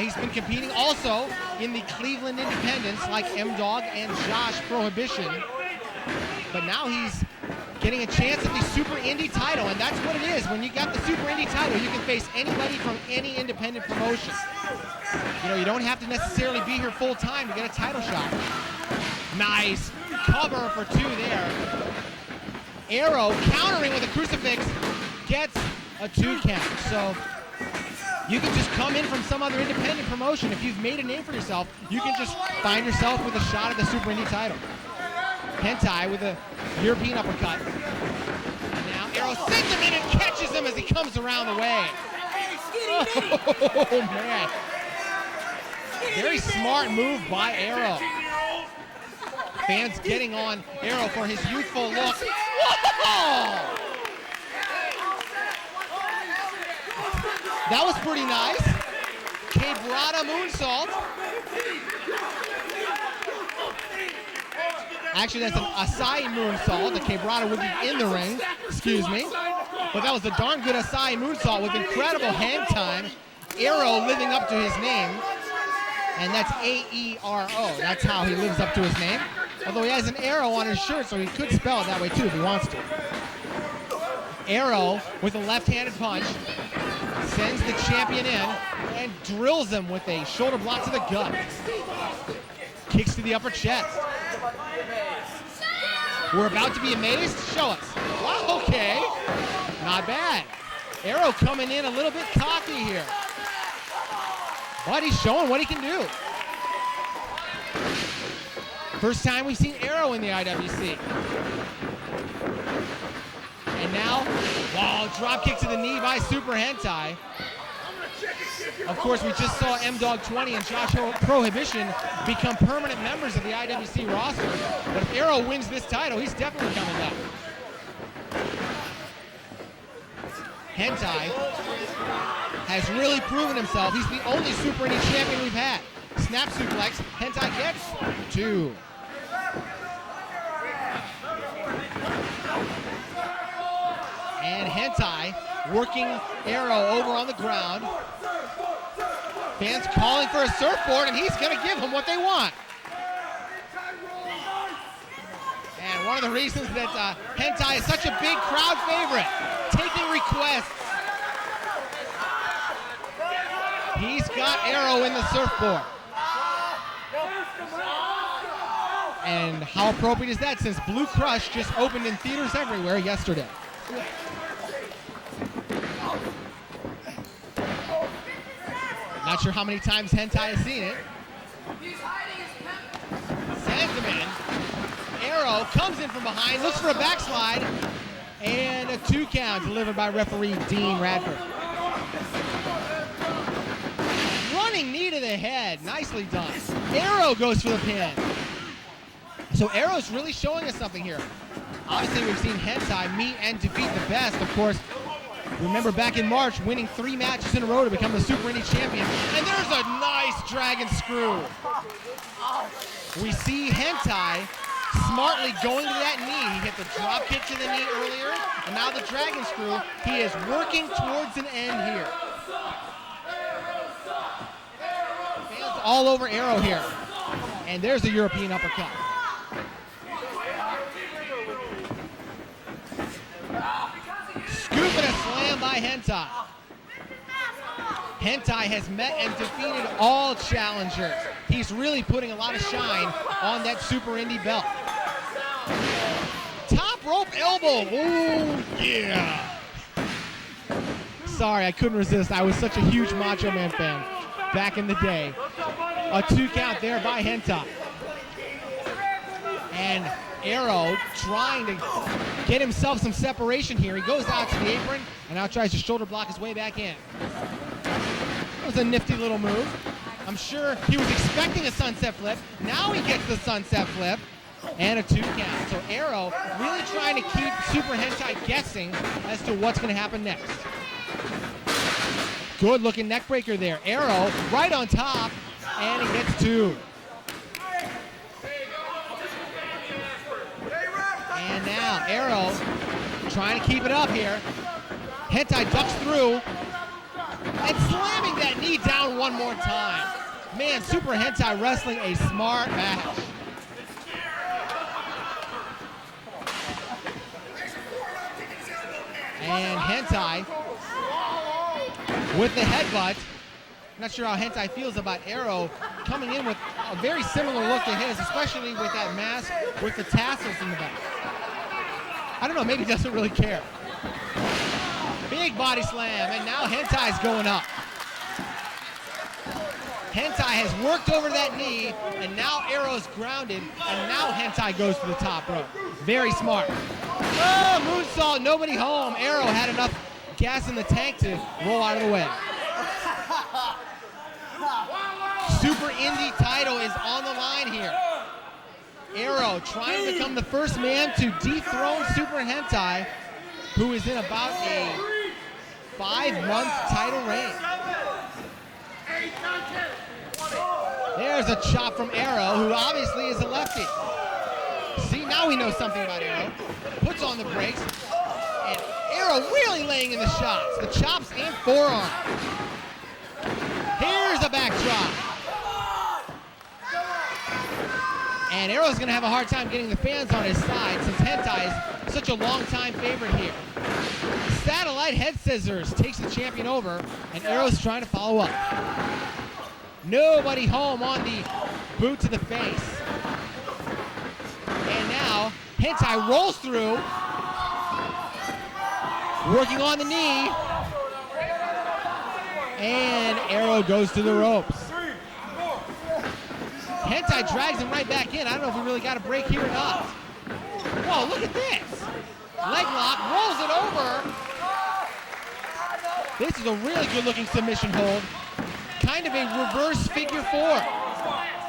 he's been competing also in the Cleveland Independents like M-Dogg and Josh Prohibition. But now he's getting a chance at the Super Indy title, and that's what it is. When you got the Super Indy title, you can face anybody from any independent promotion. You know, you don't have to necessarily be here full time to get a title shot. Nice cover for two there. Aero countering with a crucifix gets a 2 count. So you can just come in from some other independent promotion. If you've made a name for yourself, you can just find yourself with a shot at the Super Indy title. Hentai with a European uppercut. And now Aero sends him in and catches him as he comes around the way. Oh, man. Very smart move by Aero. Fans getting on Aero for his youthful look. Whoa! That was pretty nice. Cabana moonsault. Actually, that's an Asai moonsault. The Cabana would be in the ring. Excuse me. But that was a darn good Asai moonsault with incredible hang time. Aero living up to his name. And that's A-E-R-O. That's how he lives up to his name. Although he has an arrow on his shirt, so he could spell it that way too if he wants to. Aero with a left-handed punch. Sends the champion in and drills him with a shoulder block to the gut. Kicks to the upper chest. We're about to be amazed? Show us. Wow, okay. Not bad. Aero coming in a little bit cocky here. But he's showing what he can do. First time we've seen Aero in the IWC. And now, wow, drop kick to the knee by Super Hentai. Of course, we just saw M-Dogg 20 and Josh Prohibition become permanent members of the IWC roster. But if Aero wins this title, he's definitely coming back. Hentai has really proven himself. He's the only Super Indy champion we've had. Snap suplex, Hentai gets 2. And Hentai working Aero over on the ground. Fans calling for a surfboard, and he's going to give them what they want. And And one of the reasons that Hentai is such a big crowd favorite, taking requests. He's got Aero in the surfboard. And how appropriate is that since Blue Crush just opened in theaters everywhere yesterday? Not sure how many times Hentai has seen it. Sends him in. Aero comes in from behind, looks for a backslide, and a 2 count delivered by referee Dean Radford. Running knee to the head, nicely done. Aero goes for the pin. So Aero's really showing us something here. Obviously, we've seen Hentai meet and defeat the best. Of course, remember back in March, winning 3 matches in a row to become the Super Indy champion. And there's a nice dragon screw. We see Hentai smartly going to that knee. He hit the drop kick to the knee earlier, and now the dragon screw. He is working towards an end here. Fans all over Aero here. And there's a European uppercut. Scoop and a slam by Hentai. Hentai has met and defeated all challengers. He's really putting a lot of shine on that Super Indy belt. Top rope elbow. Oh, yeah. Sorry, I couldn't resist. I was such a huge Macho Man fan back in the day. A 2 count there by Hentai. And Aero trying to get himself some separation here. He goes out to the apron and now tries to shoulder block his way back in. That was a nifty little move. I'm sure he was expecting a sunset flip. Now he gets the sunset flip and a 2 count. So Aero really trying to keep Super Hentai guessing as to what's going to happen next. Good looking neck breaker there. Aero right on top and he gets 2. And now Aero trying to keep it up here. Hentai ducks through and slamming that knee down one more time. Man, Super Hentai wrestling a smart match. And Hentai with the headbutt. Not sure how Hentai feels about Aero coming in with a very similar look to his, especially with that mask with the tassels in the back. I don't know, maybe he doesn't really care. Big body slam, and now Hentai's going up. Hentai has worked over that knee, and now Aero's grounded, and now Hentai goes to the top rope. Very smart. Oh, moonsault, nobody home. Aero had enough gas in the tank to roll out of the way. Super Indy title is on the line here. Aero trying to become the first man to dethrone Super Hentai, who is in about a 5-month title reign. There's a chop from Aero, who obviously is a lefty. See, now we know something about Aero. Puts on the brakes, and Aero really laying in the shots. The chops and forearm. Here's a backdrop. And Aero's going to have a hard time getting the fans on his side since Hentai is such a long-time favorite here. Satellite head scissors takes the champion over, and Aero's trying to follow up. Nobody home on the boot to the face. And now Hentai rolls through, working on the knee, and Aero goes to the ropes. Hentai drags him right back in. I don't know if we really got a break here or not. Whoa, look at this. Leg lock, rolls it over. This is a really good looking submission hold. Kind of a reverse figure 4.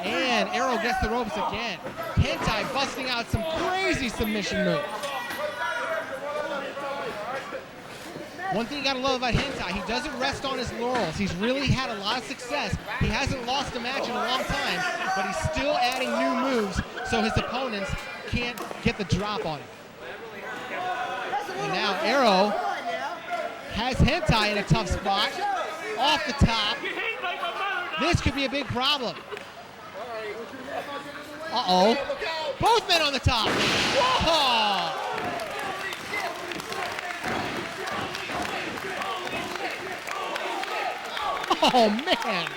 And Aero gets the ropes again. Hentai busting out some crazy submission moves. One thing you gotta love about Hentai, he doesn't rest on his laurels. He's really had a lot of success. He hasn't lost a match in a long time, but he's still adding new moves so his opponents can't get the drop on him. And now Aero has Hentai in a tough spot. Off the top. This could be a big problem. Uh-oh. Both men on the top. Whoa! Oh, man.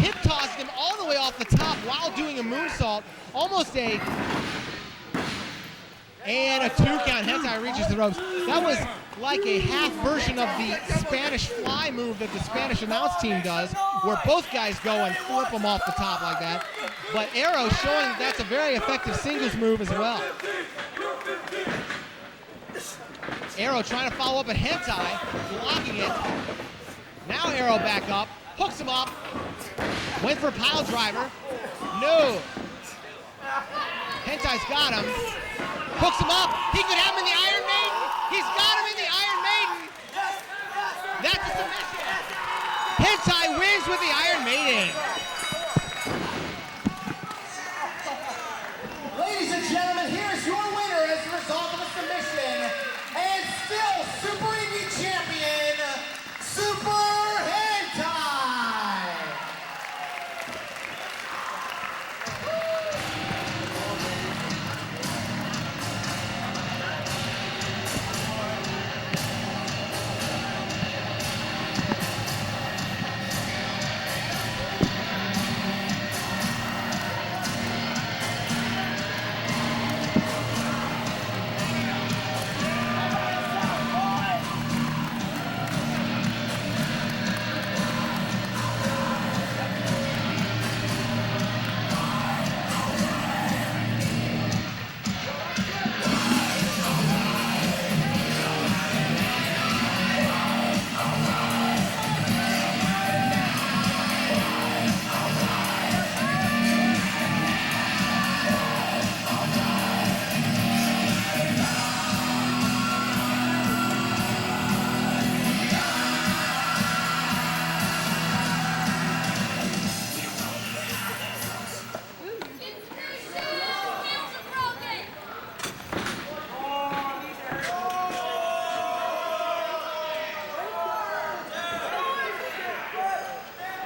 Hip tossed him all the way off the top while doing a moonsault. Almost a... And a 2 count. Hentai reaches the ropes. That was like a half version of the Spanish fly move that the Spanish announce team does, where both guys go and flip them off the top like that. But Aero showing that that's a very effective singles move as well. Aero trying to follow up at Hentai, blocking it. Now Aero back up, hooks him up, went for a pile driver. No. Hentai's got him. Hooks him up. He could have him in the Iron Maiden. He's got him in the Iron Maiden. That's a submission. Hentai wins with the Iron Maiden. Ladies and gentlemen, here's your winner as a result of a submission. And still Super Indy champion, Super Hentai.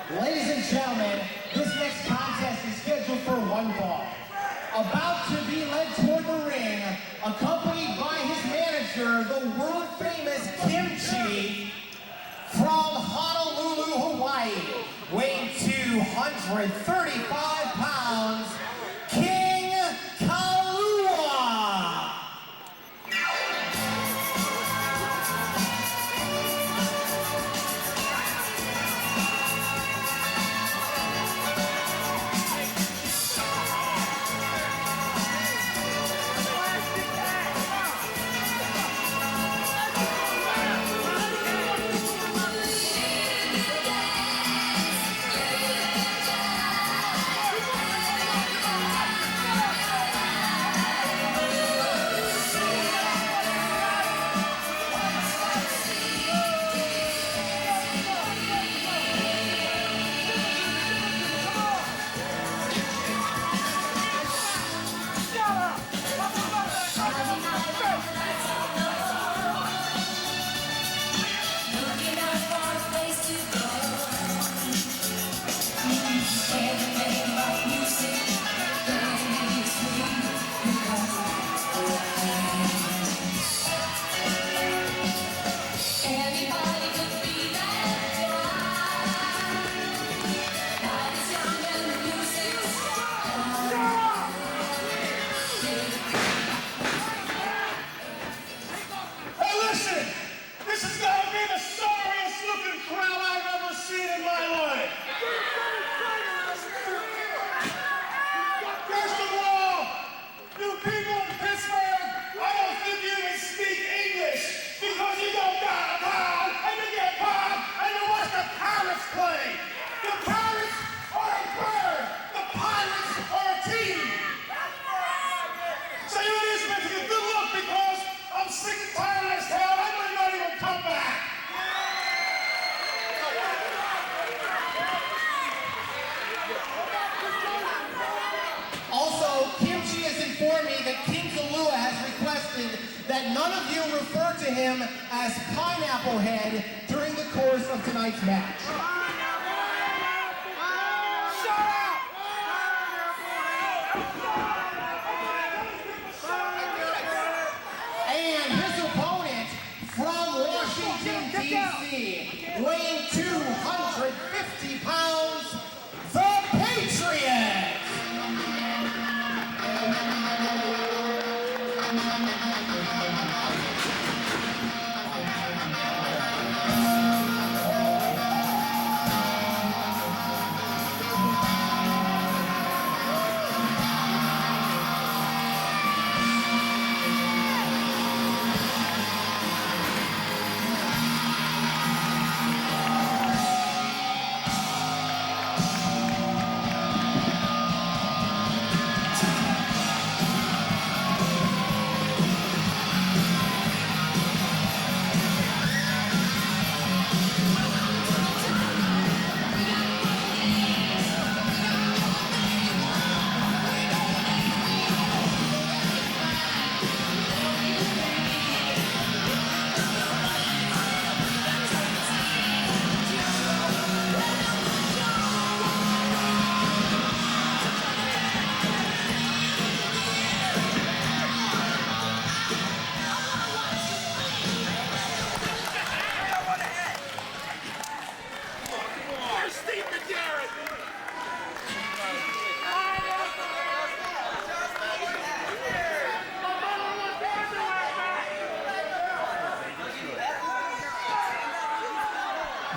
Ladies and gentlemen, this next contest is scheduled for one fall. About to be led toward the ring, accompanied by his manager, the world-famous Kimchi, from Honolulu, Hawaii, weighing 235 pounds, King Kaluha. That none of you refer to him as Pineapple Head during the course of tonight's match.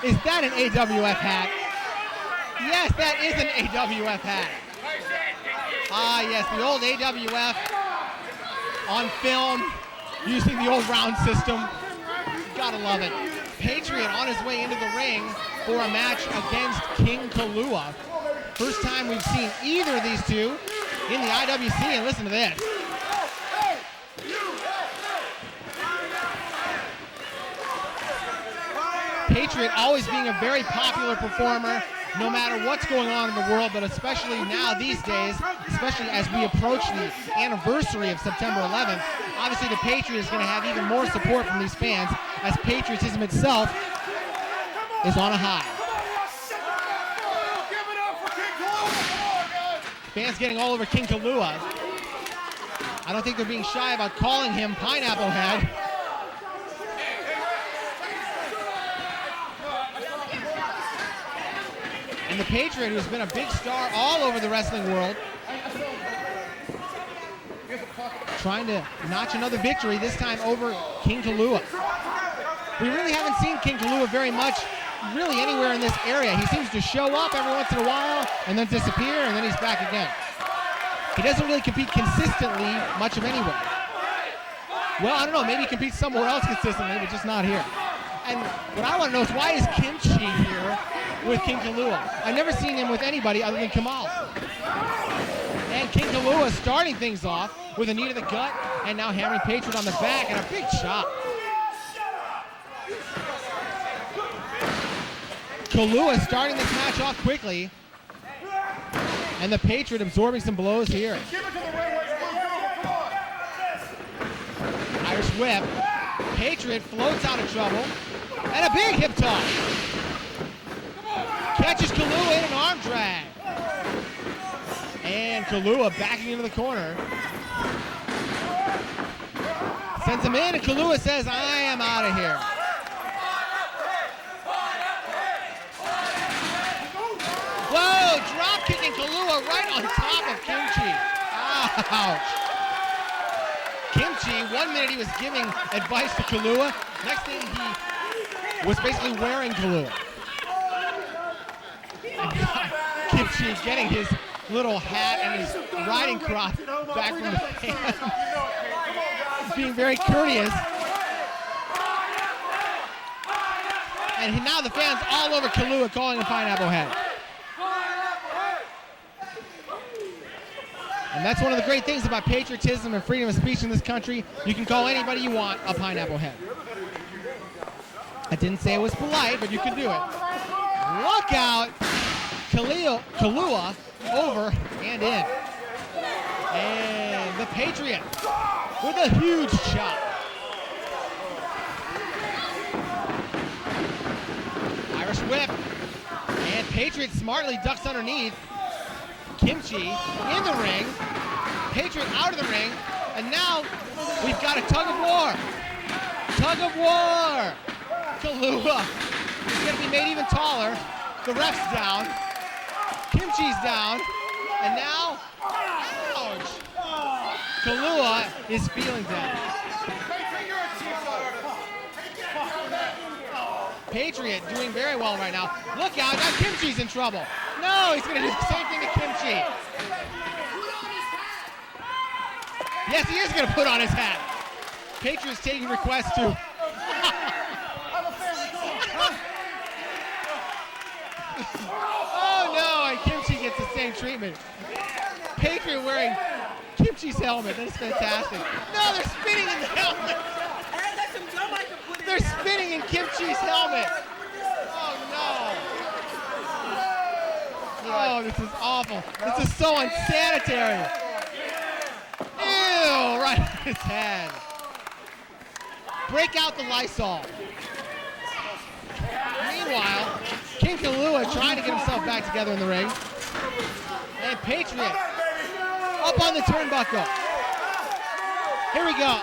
Is that an AWF hat? Yes, that is an AWF hat. Ah, yes, the old AWF on film using the old round system. Gotta love it. Patriot on his way into the ring for a match against King Kaluha. First time we've seen either of these two in the IWC, and listen to this. Patriot always being a very popular performer, no matter what's going on in the world, but especially now these days, especially as we approach the anniversary of September 11th, obviously the Patriot is going to have even more support from these fans, as patriotism itself is on a high. Fans getting all over King Kaluha. I don't think they're being shy about calling him Pineapple Head. And the Patriot, who's been a big star all over the wrestling world, trying to notch another victory, this time over King Kaluha. We really haven't seen King Kaluha very much, really anywhere in this area. He seems to show up every once in a while and then disappear, and then he's back again. He doesn't really compete consistently much of anywhere. Well, I don't know, maybe he competes somewhere else consistently, but just not here. And what I want to know is, why is Kimchi here with King Kaluha? I've never seen him with anybody other than Kamal. And King Kaluha starting things off with a knee to the gut, and now hammering Patriot on the back, and a big chop. Kaluha starting this match off quickly, and the Patriot absorbing some blows here. Irish whip. Patriot floats out of trouble, and a big hip toss. Catches Kaluha in an arm drag. And Kaluha backing into the corner. Sends him in, and Kaluha says, I am out of here. Whoa, drop kicking Kaluha right on top of Kimchi. Ouch. Kimchi, 1 minute he was giving advice to Kaluha. Next thing he was basically wearing Kaluha. Kimchi getting his little hat and his riding crop back from the fans. Being very courteous. And now the fans all over Kaluha calling him Pineapple Head. And that's one of the great things about patriotism and freedom of speech in this country. You can call anybody you want a Pineapple Head. I didn't say it was polite, but you can do it. Look out! Kaluha over and in. And the Patriot with a huge chop. Irish whip. And Patriot smartly ducks underneath. Kimchi in the ring. Patriot out of the ring. And now we've got a tug of war. Tug of war. Kaluha is going to be made even taller. The ref's down. Kimchi's down. And now, ouch. Kaluha is feeling down. Patriot doing very well right now. Look out, now Kimchi's in trouble. No, he's going to do the same thing to Kimchi. Yes, he is going to put on his hat. Patriot's taking requests too. Oh no, and Kimchi gets the same treatment. Patriot wearing Kimchi's helmet. That is fantastic. No, they're spinning in the helmet. They're spinning in Kimchi's helmet. Oh no. Oh, this is awful. This is so unsanitary. Ew, right in his head. Break out the Lysol. Meanwhile, King Kaluha trying to get himself back together in the ring. And Patriot up on the turnbuckle. Here we go.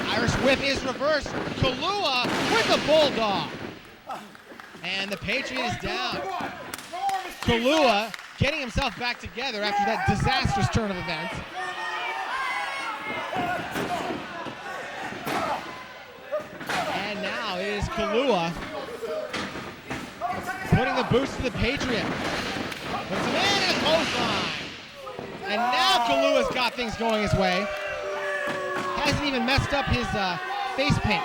Irish whip is reversed. Kaluha with the bulldog. And the Patriot is down. Kaluha getting himself back together after that disastrous turn of events. And now it is Kaluha putting the boots to the Patriot. Puts him in a clothesline. And now Kaluha's got things going his way. Hasn't even messed up his face paint.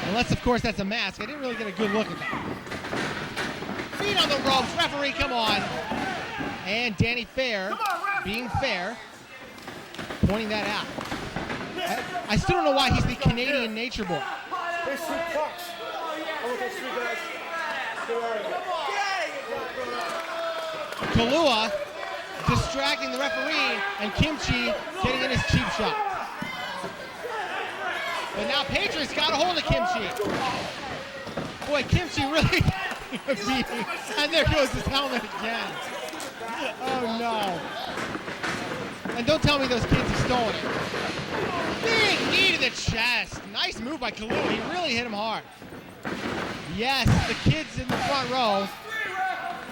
Unless, of course, that's a mask. I didn't really get a good look at that. Feet on the ropes. Referee, come on. And Danny Fair, being fair, pointing that out. I still don't know why he's the Canadian Nature Boy. There's 3 pucks. I want those 3 guys. Kaluha distracting the referee, and Kimchi getting in his cheap shot. But now Patriot's got a hold of Kimchi. Boy, Kimchi really beating. And there goes his helmet again. Oh no. And don't tell me those kids have stolen it. Big knee to the chest. Nice move by Kaluha. He really hit him hard. Yes, the kids in the front row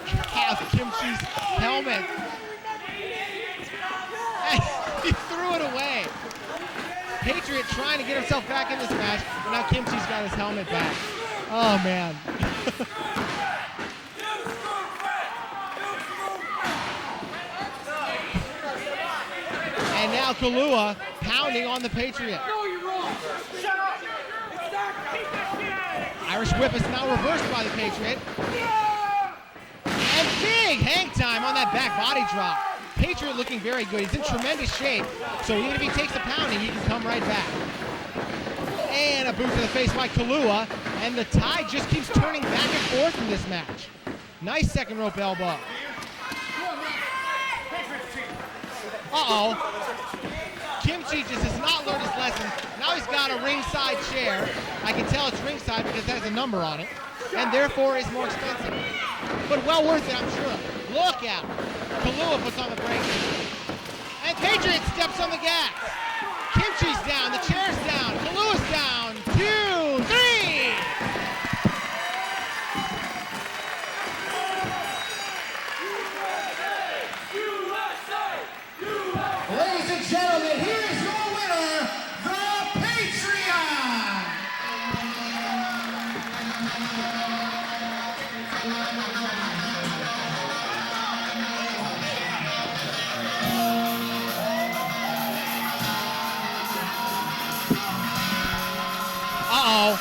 have Kimchi's helmet. And he threw it away. Patriot trying to get himself back in this match, and now Kimchi's got his helmet back. Oh man. And now Kaluha pounding on the Patriot. No, you're wrong. Shut up. Irish whip is now reversed by the Patriot. And big hang time on that back body drop. Patriot looking very good. He's in tremendous shape. So even if he takes a pounding, he can come right back. And a boot to the face by Kaluha. And the tide just keeps turning back and forth in this match. Nice second rope elbow. Uh-oh. Kimchi just has not learned his lesson. Now he's got a ringside chair. I can tell it's ringside because it has a number on it. And therefore is more expensive. But well worth it, I'm sure. Look out. Kaluha puts on the brakes. And Patriot steps on the gas. Kimchi's down. The chair's down. Kaluha's down. 2, 3. Ladies and gentlemen, here is your winner, the Patriot! Uh-oh.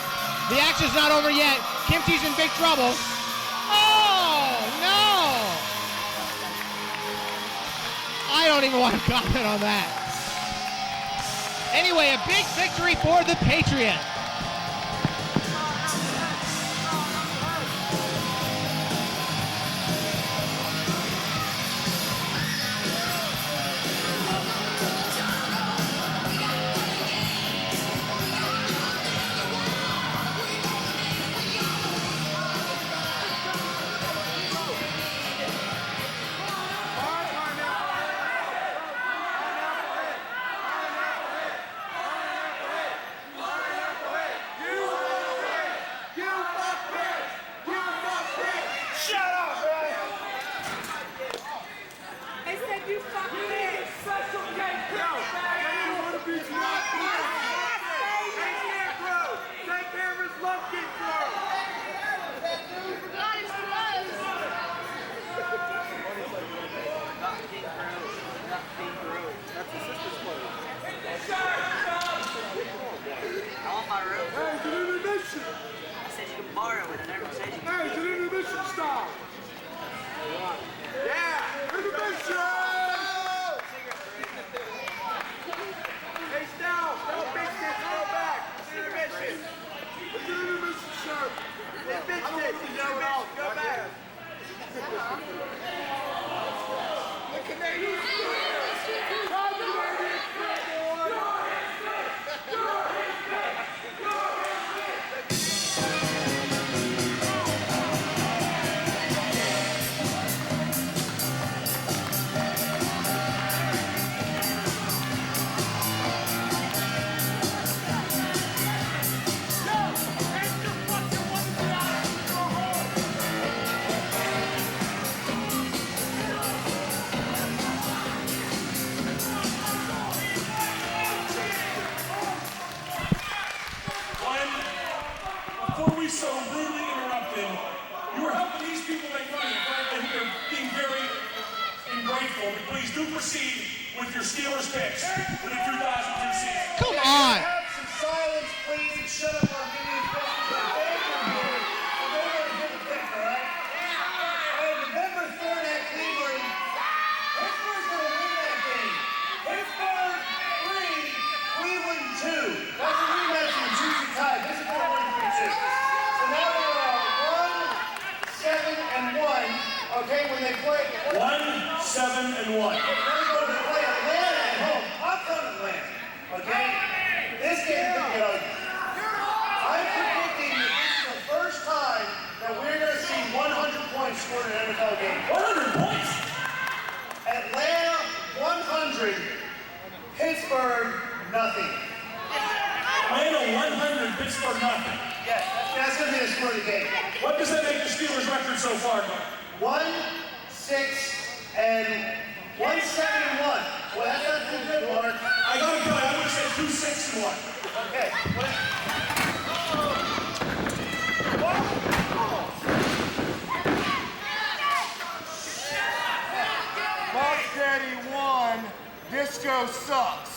The action's not over yet. Kimchi's in big trouble. Oh, no! I don't even want to comment on that. Anyway, a big victory for the Patriot. before we so rudely interrupt him, you were helping these people make money. In fact, I think they're being very ungrateful. But please do proceed with your Steelers picks for the 2002 season. Come on. Have some silence, please, and shut up on giving these questions. They're going to give a pick, all right? And November 3rd at Cleveland, Pittsburgh's going to win that game. Pittsburgh 3, Cleveland 2. That's a rematch of the Juicy Tide. This is 4-1-3-2. So now we are 1-7-1. Okay, when they play 1-7-1. Now we go to play Atlanta at home. I'm coming Atlanta. Okay? This game is going to get ugly. I'm predicting that this is the first time that we're going to see 100 points scored in an NFL game. 100 points? Atlanta 100, Pittsburgh nothing. Atlanta 100, Pittsburgh nothing. Yes, that's going to be the score of the game. What does that make the Steelers' record so far, Mark? 1-6-1. Well, that's not too good, Mark. I gotta tell you, I would say 2-6-1. Okay. Box Daddy won. Disco sucks.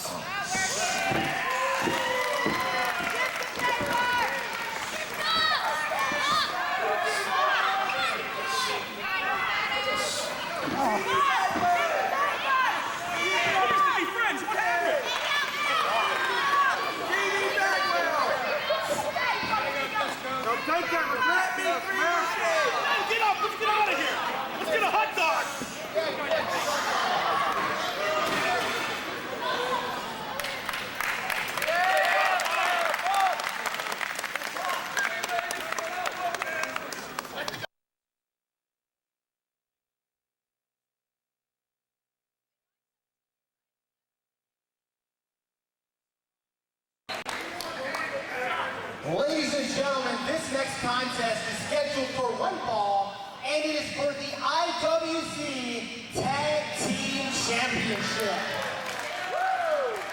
Take that regret me for your shit! Get up! Let's get out of here! Let's get a hot dog! Ladies and gentlemen, this next contest is scheduled for one fall, and it is for the IWC Tag Team Championship.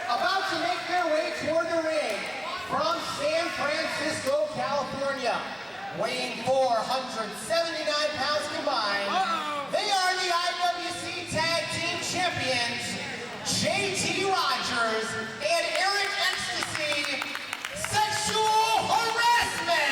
About to make their way toward the ring from San Francisco, California, weighing 479 pounds combined, they are the IWC Tag Team Champions, JT Rodgers and Eric Ecstasy, Sexual Harassment!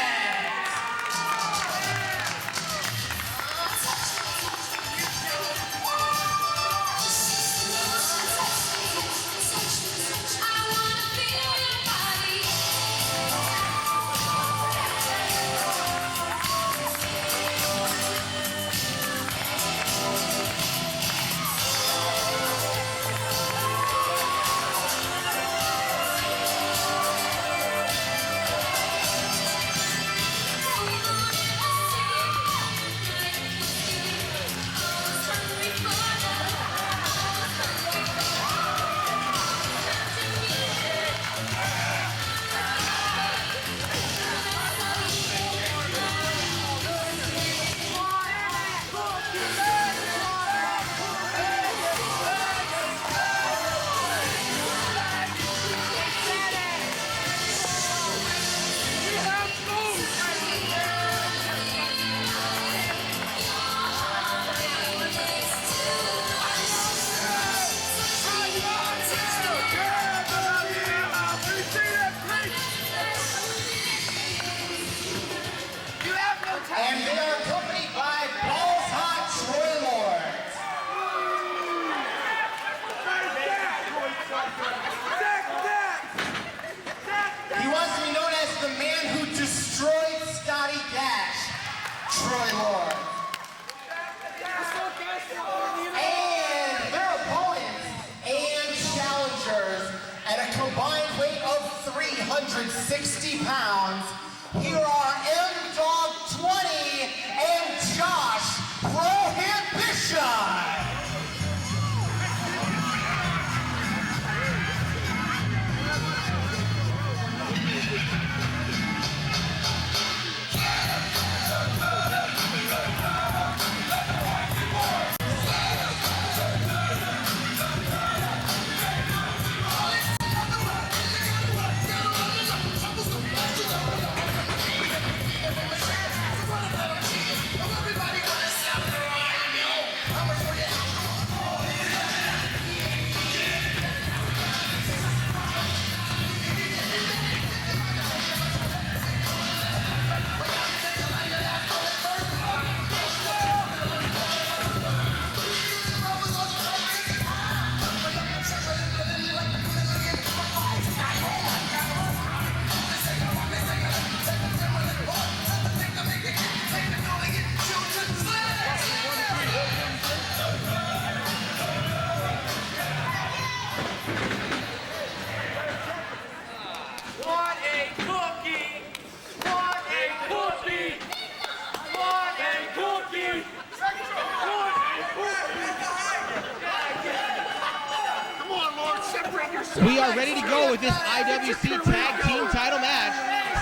We are ready to go with this IWC Tag Team title match.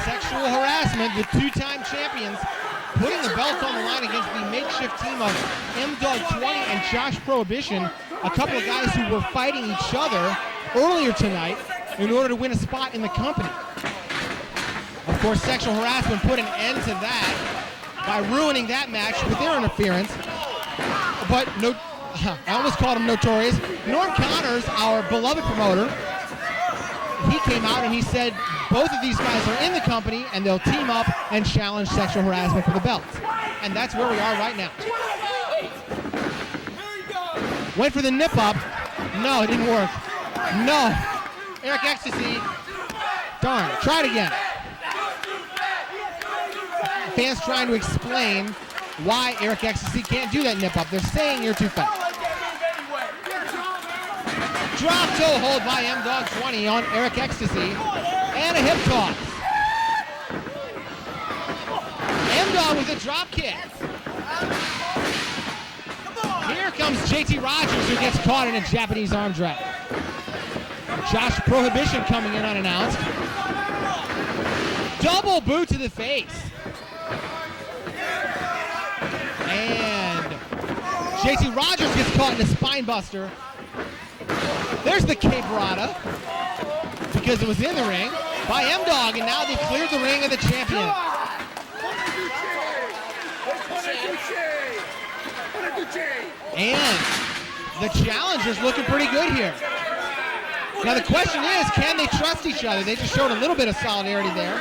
Sexual harassment with two-time champions putting the belts on the line against the makeshift team of M-Dogg 20 and Josh Prohibition, a couple of guys who were fighting each other earlier tonight in order to win a spot in the company. Of course, sexual harassment put an end to that by ruining that match with their interference. But no, I almost called him Notorious. Norm Connors, our beloved promoter, he came out and he said both of these guys are in the company and they'll team up and challenge sexual harassment for the belts. And that's where we are right now. Went for the nip up. No, it didn't work. No. Eric Ecstasy. Darn, try it again. Fans trying to explain why Eric Ecstasy can't do that nip up. They're saying you're too fast. Drop toe hold by M-Dogg 20 on Eric Ecstasy. And a hip toss. M-Dogg with a drop kick. Here comes JT Rodgers, who gets caught in a Japanese arm drag. Josh Prohibition coming in unannounced. Double boot to the face. And JT Rodgers gets caught in a spine buster. There's the Cabrata, because it was in the ring, by M-Dogg, and now they've cleared the ring of the champion. And the challenger's looking pretty good here. Now the question is, can they trust each other? They just showed a little bit of solidarity there.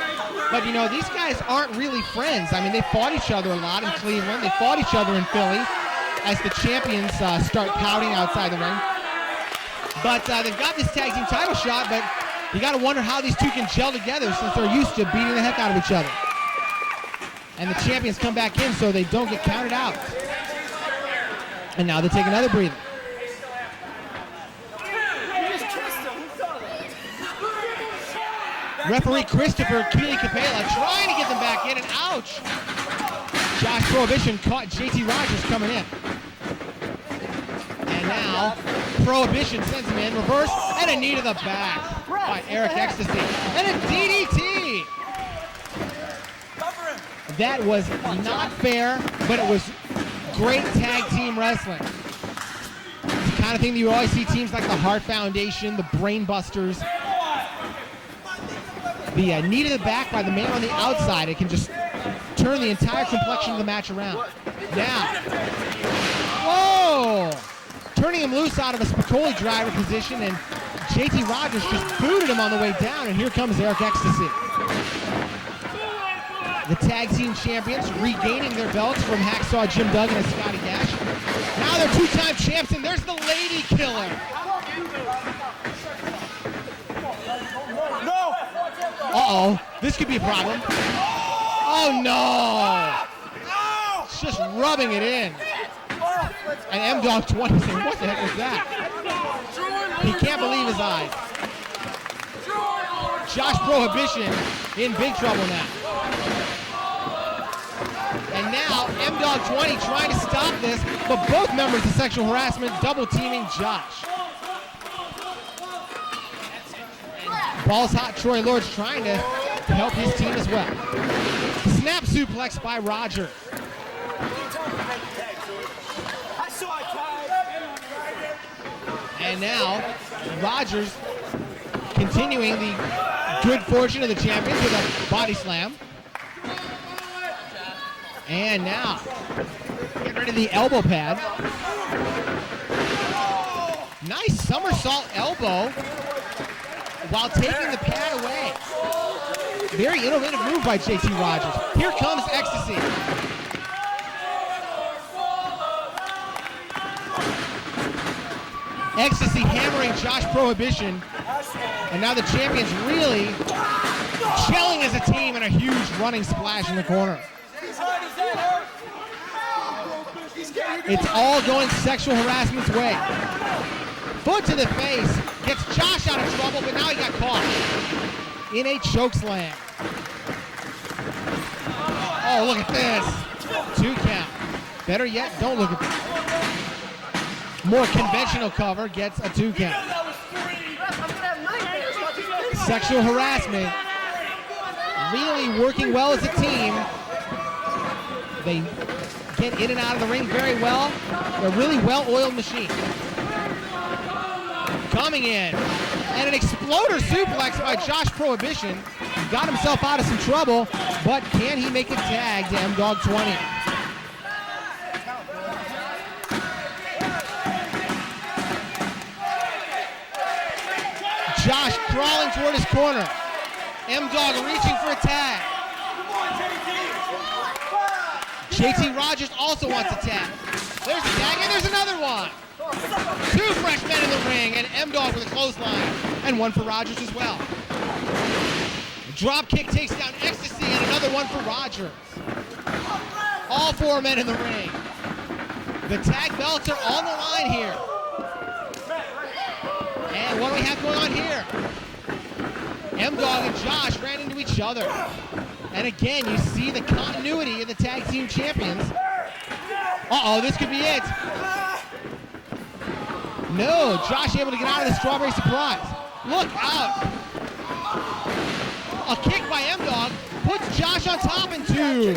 But you know, these guys aren't really friends. I mean, they fought each other a lot in Cleveland. They fought each other in Philly as the champions start pouting outside the ring. But they've got this tag team title shot, but you got to wonder how these two can gel together since they're used to beating the heck out of each other. And the champions come back in so they don't get counted out. And now they take another breather. Referee Christopher Keely Capella trying to get them back in, and ouch! Josh Prohibition caught JT Rodgers coming in. And now Prohibition sends him in, reverse, and a knee to the back by Eric Ecstasy. And a DDT! That was not fair, but it was great tag team wrestling. It's the kind of thing that you always see teams like the Hart Foundation, the Brain Busters. The knee to the back by the man on the outside, it can just turn the entire complexion of the match around. Now, whoa! Turning him loose out of a Spicoli driver position, and JT Rodgers just booted him on the way down, and here comes Eric Ecstasy. The tag team champions regaining their belts from Hacksaw Jim Duggan and Scottie Gash. Now they're two-time champs, and there's the Lady Killer. Uh-oh, this could be a problem. Oh, no! It's just rubbing it in. And M-Dogg 20 saying, what the heck was that? He can't believe his eyes. Josh Prohibition in big trouble now. And now M-Dogg 20 trying to stop this, but both members of sexual harassment double teaming Josh. Balls hot, Troy Lord's trying to help his team as well. Snap suplex by Rodgers. And now, Rodgers continuing the good fortune of the champions with a body slam. And now, get rid of the elbow pad. Nice somersault elbow while taking the pad away. Very innovative move by JT Rodgers. Here comes Ecstasy. Ecstasy hammering Josh Prohibition. And now the champions really gelling as a team in a huge running splash in the corner. It's all going sexual harassment's way. Foot to the face. Gets Josh out of trouble, but now he got caught in a choke slam. Oh, look at this. 2 count. Better yet, don't look at this. More conventional cover gets a 2 count. Sexual Harassment really working well as a team. They get in and out of the ring very well. They're a really well-oiled machine. Coming in, and an exploder suplex by Josh Prohibition. Got himself out of some trouble, but can he make a tag to M-Dogg 20? Josh crawling toward his corner. M-Dogg reaching for a tag. JT Rodgers also wants a tag. There's a tag, and there's another one. Two fresh men in the ring, and M-Dogg with a clothesline, and one for Rodgers as well. Drop kick takes down Ecstasy, and another one for Rodgers. All four men in the ring. The tag belts are on the line here. And what do we have going on here? M-Dogg and Josh ran into each other. And again, you see the continuity of the tag team champions. Uh-oh, this could be it. No, Josh able to get out of the strawberry surprise. Look out. A kick by M-Dogg puts Josh on top in two.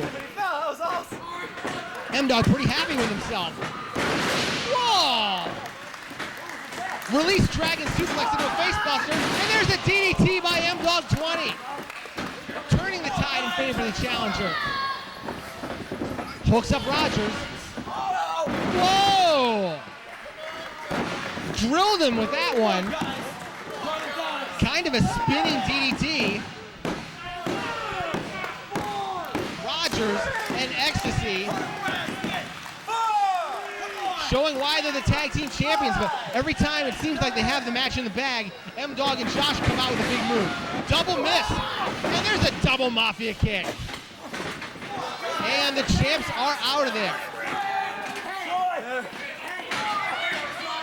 M-Dogg pretty happy with himself. Whoa! Release Dragon suplex into a facebuster, and there's a DDT by M-Dogg 20. Turning the tide in favor of the challenger. Hooks up Rodgers. Whoa! Drilled him with that one. Kind of a spinning DDT. Rodgers and Ecstasy showing why they're the tag team champions, but every time it seems like they have the match in the bag, M-Dogg and Josh come out with a big move. Double miss, and there's a double mafia kick. And the champs are out of there.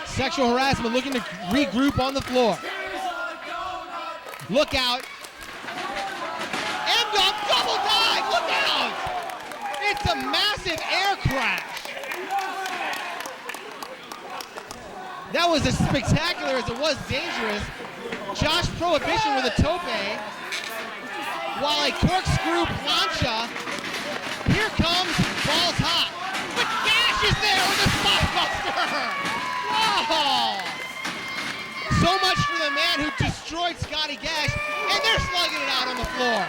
Sexual Harassment looking to regroup on the floor. Look out. M-Dogg double dive, look out! It's a massive air crash. That was as spectacular as it was dangerous. Josh Prohibition with a tope, while a corkscrew plancha. Here comes Balls Hot. But Gash is there with a spotbuster. Whoa! So much for the man who destroyed Scottie Gash, and they're slugging it out on the floor.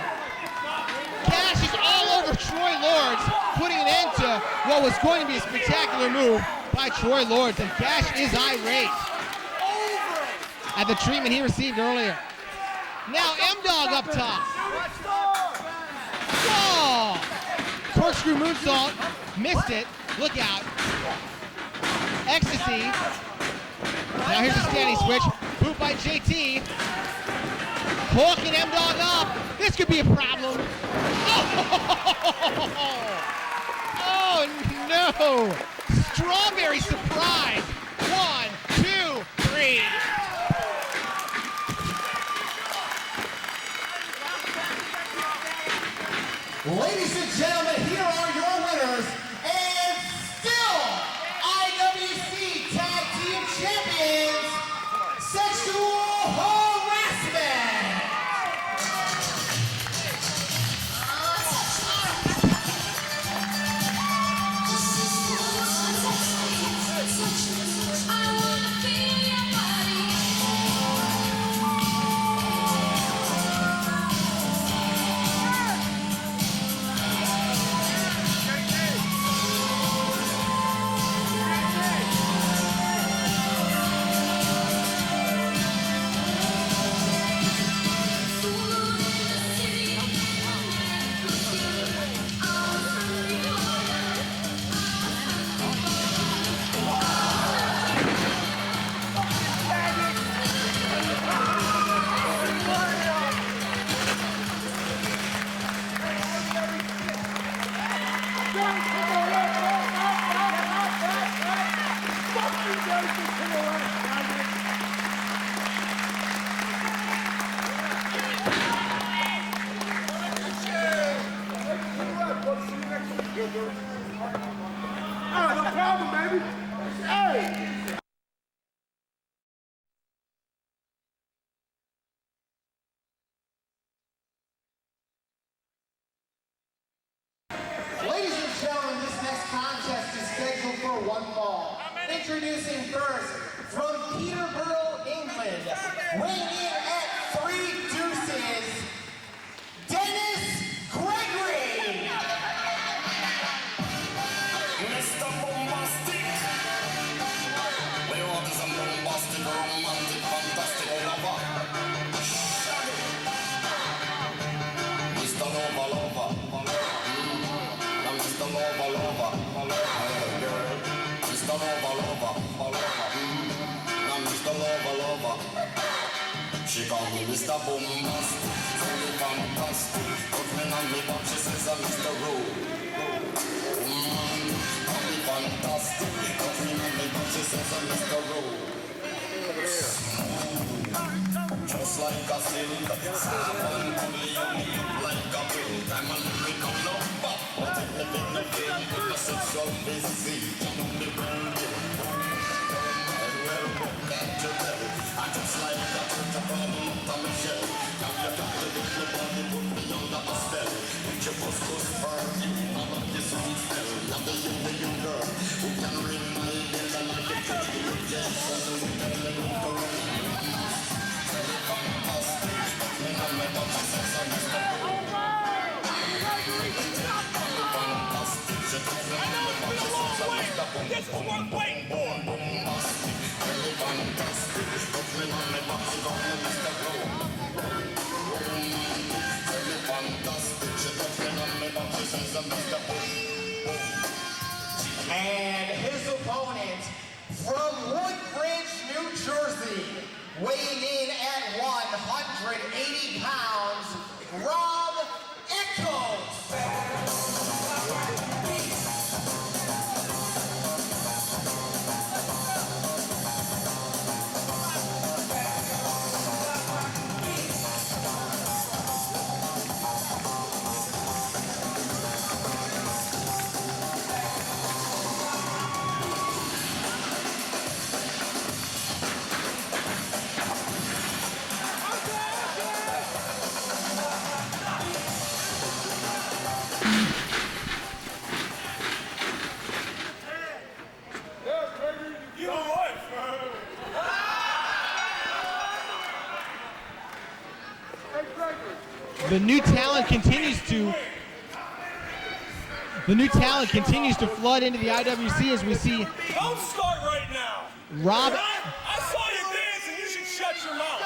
Gash is all over Troy Lords, putting an end to what was going to be a spectacular move by Troy Lords, and Gash is irate at the treatment he received earlier. Now M-Dogg up top. Whoa! Corkscrew moonsault, missed it. Look out. Ecstasy. Now here's a standing switch. Boot by JT. Hooking M-Dogg up. This could be a problem. Oh no! Strawberry surprise. 1, 2, 3. Ladies and gentlemen, here are your winners, and still IWC Tag Team Champions, Sexual Harassment. Oh, no problem, baby. Hey! one fall. Introducing first, from Peterborough, England, weighing in at 3 deuces, Dennis Gregory. Mr. Bombastic. We want some bombastic, romantic, fantastic lover. Mr. Lover, lover. Now Mr. Lover, lover. Girl. Mr. Lover, lover. Now Mr. Lover, lover. She call me Mr. Bombastic. Fully fantastic. Put me on me back, she says I'm Mr. Rowe. Fantastic, but me and me bunch is as a Mr. Rowe. Just like a silk, someone only like a pill. I'm a lyrical number, but if the big no game with the sexual busy, you know me well. Can't you tell? I just like a touch of a Michelle. Now you got to get your body, put me under a spell. With your puss firm, you know this sweet smell. Now the young girl who can ring my bell like a pretty little jet. So we can let it go. Very fantastic. Me and my bunch of sex on Mr. Fantastic. She told me my bunch of sex on Mr. This is what I'm waiting for. Bombastic. Very fantastic. Put me on my bunch of Mr. Very fantastic. She told me on my bunch of sex on Mr. And his opponent from Woodbridge, New Jersey, weighing in at 180 pounds, Rob Eckos. The new talent continues to flood into the IWC as we see Don't start right now. Rob I saw you dancing. You should shut your mouth.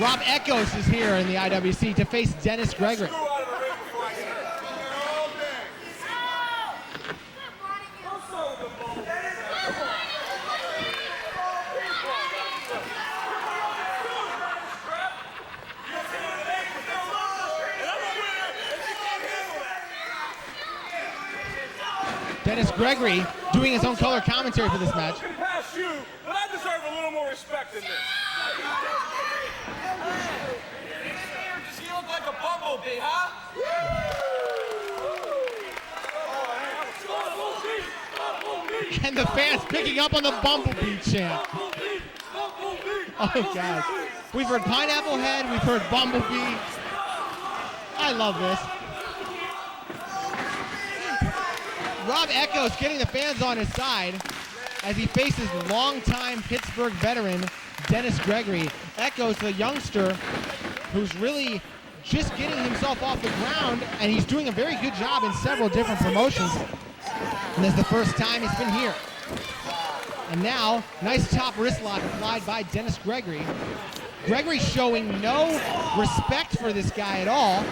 Rob Eckos is here in the IWC to face Dennis Gregory. Screw out of the ring before I get it. All day. Don't start with the ball. Dennis Gregory doing his own color commentary for this match. I'm looking past you, but I deserve a little more respect than this. You look like a bumblebee, huh? And the fans picking up on the Bumblebee chant. Oh, God. We've heard Pineapple Head. We've heard Bumblebee. I love this. Rob Eckos getting the fans on his side as he faces longtime Pittsburgh veteran Dennis Gregory. Eckos, the youngster who's really just getting himself off the ground, and he's doing a very good job in several different promotions. And this is the first time he's been here. And now, nice top wrist lock applied by Dennis Gregory. Gregory showing no respect for this guy at all.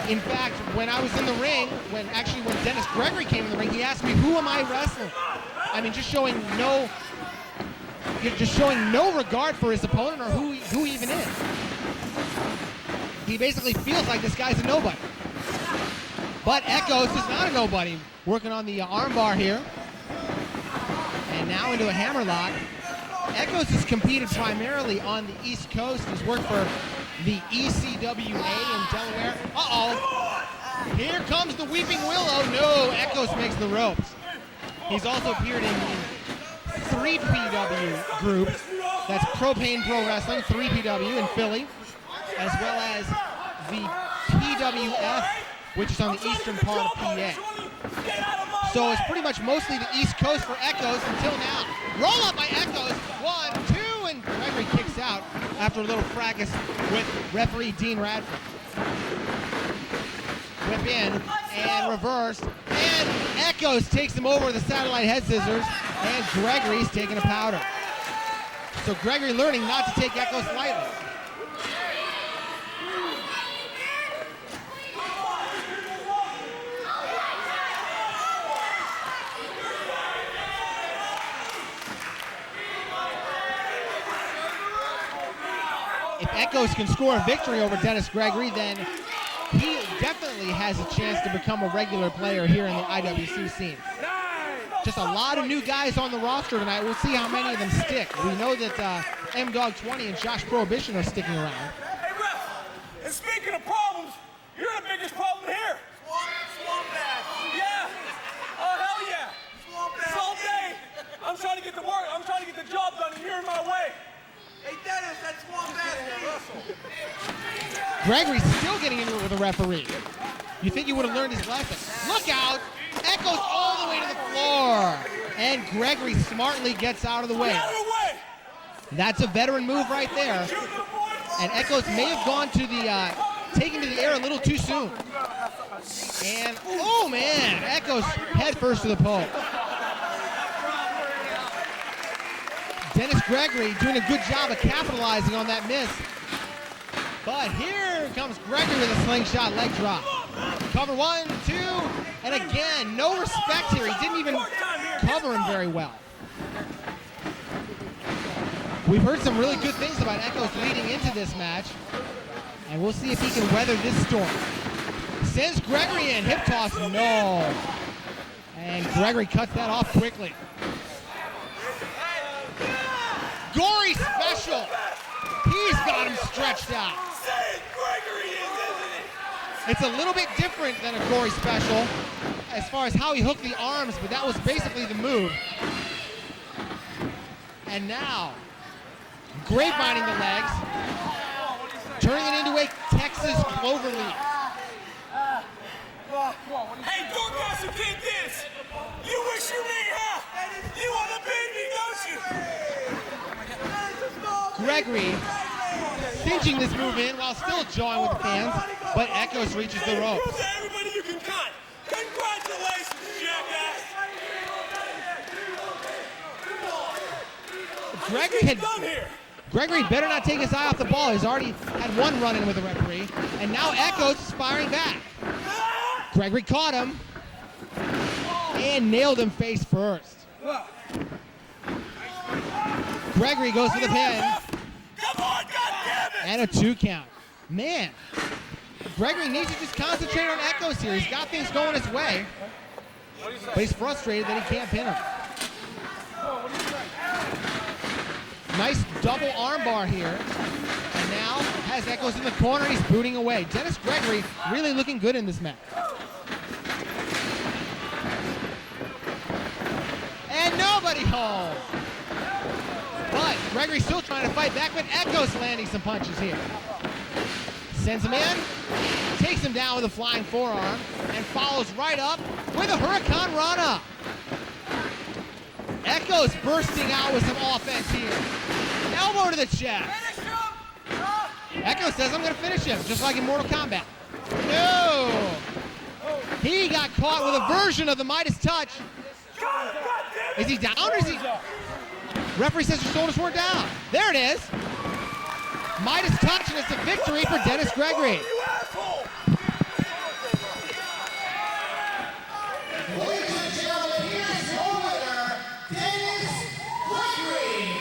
In fact, when I was in the ring, when Dennis Gregory came in the ring, he asked me, "Who am I wrestling?" I mean, just showing no regard for his opponent or who he even is. He basically feels like this guy's a nobody. But Eckos is not a nobody. Working on the armbar here. And now into a hammerlock. Eckos has competed primarily on the East Coast. He's worked for the ECWA in Delaware. Uh-oh. Here comes the Weeping Willow. No, Eckos makes the ropes. He's also appeared in 3PW group. That's Propane Pro Wrestling, 3PW in Philly, as well as the PWF, which is on the eastern part of PA. So it's pretty much mostly the East Coast for Eckos until now. Roll up by Eckos, 1, 2, and Gregory kicks out after a little fracas with referee Dean Radford. Whip in and reversed, and Eckos takes him over with the satellite head scissors, and Gregory's taking a powder. So Gregory learning not to take Eckos lightly. If Eckos can score a victory over Dennis Gregory, then he definitely has a chance to become a regular player here in the IWC scene. Just a lot of new guys on the roster tonight. We'll see how many of them stick. We know that M-Dogg 20 and Josh Prohibition are sticking around. Hey, ref, and speaking of problems, you're the biggest problem here. Swamp bass. Yeah. Oh, hell yeah. Swamp bass. All day. I'm trying to get to work. I'm trying to get the job done, and you're in my way. Hey, Dennis, that's swamp bass. Gregory's still getting into it with the referee. You think he would have learned his lesson. Look out! Eckos all the way to the floor. And Gregory smartly gets out of the way. Get out of the way. That's a veteran move right there. And Eckos may have gone to the, taken to the air a little too soon. And, oh man, Eckos head first to the pole. Dennis Gregory doing a good job of capitalizing on that miss. But here comes Gregory with a slingshot leg drop. Cover 1, 2, and again, no respect here. He didn't even cover him very well. We've heard some really good things about Eckos leading into this match, and we'll see if he can weather this storm. Sends Gregory in, hip toss, no. And Gregory cuts that off quickly. Gory special. He's got him stretched out. It's a little bit different than a gory special as far as how he hooked the arms, but that was basically the move. And now, grapevining the legs, turning it into a Texas cloverleaf. Hey, Dorcas, you can't dance. You wish you me, huh? You want a baby, don't you? Gregory cinching this move in while still jawing with the fans, but Eckos reaches the ropes. Prove to everybody you can cut. Congratulations, jackass. Gregory better not take his eye off the ball. He's already had one run-in with the referee, and now Eckos is firing back. Gregory caught him and nailed him face first. Gregory goes for the pin. Come on, goddammit! And a 2 count. Man, Gregory needs to just concentrate on Eckos here. He's got things going his way, but he's frustrated that he can't pin him. Nice double armbar here. And now has Eckos in the corner. He's booting away. Dennis Gregory really looking good in this match. And nobody holds. But Gregory's still trying to fight back, but Eckos landing some punches here. Sends him in, takes him down with a flying forearm, and follows right up with a Hurricane Rana. Eckos bursting out with some offense here. Elbow to the chest. Eckos says, I'm going to finish him, just like in Mortal Kombat. No! He got caught with a version of the Midas touch. Is he down or is he... Referee says your shoulders were down. There it is. Midas touch, and it's a victory for Dennis Gregory. Ladies and gentlemen, here's your winner, Dennis Gregory.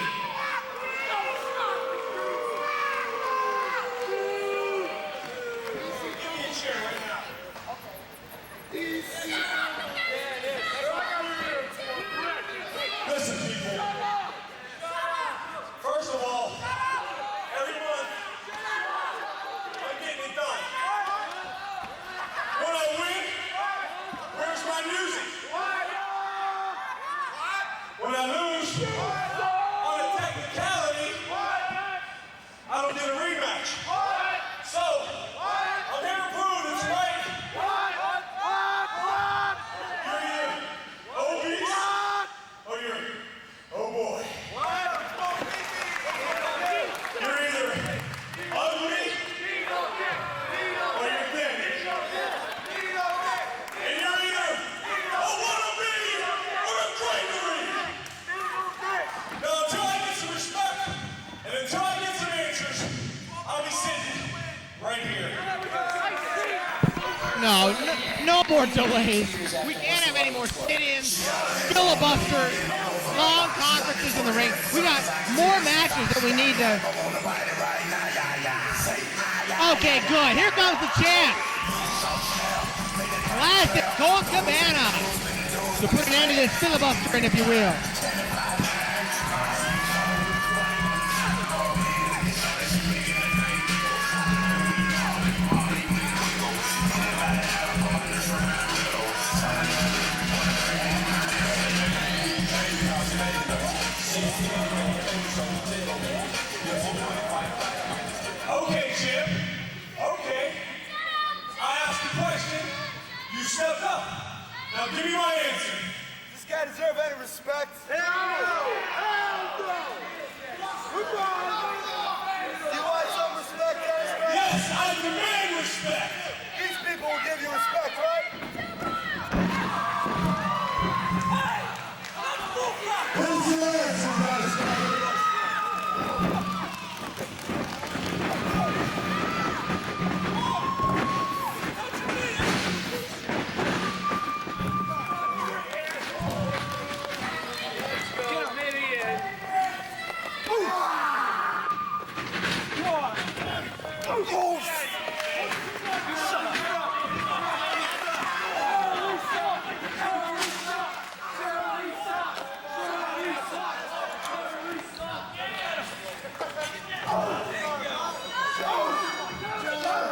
Listen, people. First of all, everyone, I'm getting it done. When I win, where's my music? When I lose, on a technicality, I don't get a rematch. So, I'm here to prove it's right. No more delays. We can't have any more sit-ins, filibusters, long conferences in the ring. We got more matches that we need to... Okay, good. Here comes the champ. Classic Colt Cabana to put an end to this filibustering, if you will. Okay, Chip. Okay. I asked a question. You stepped up. Now give me my answer. This guy deserve any respect? Hell no! You want some respect, guys? Yes, I demand respect. These people will give you respect, right?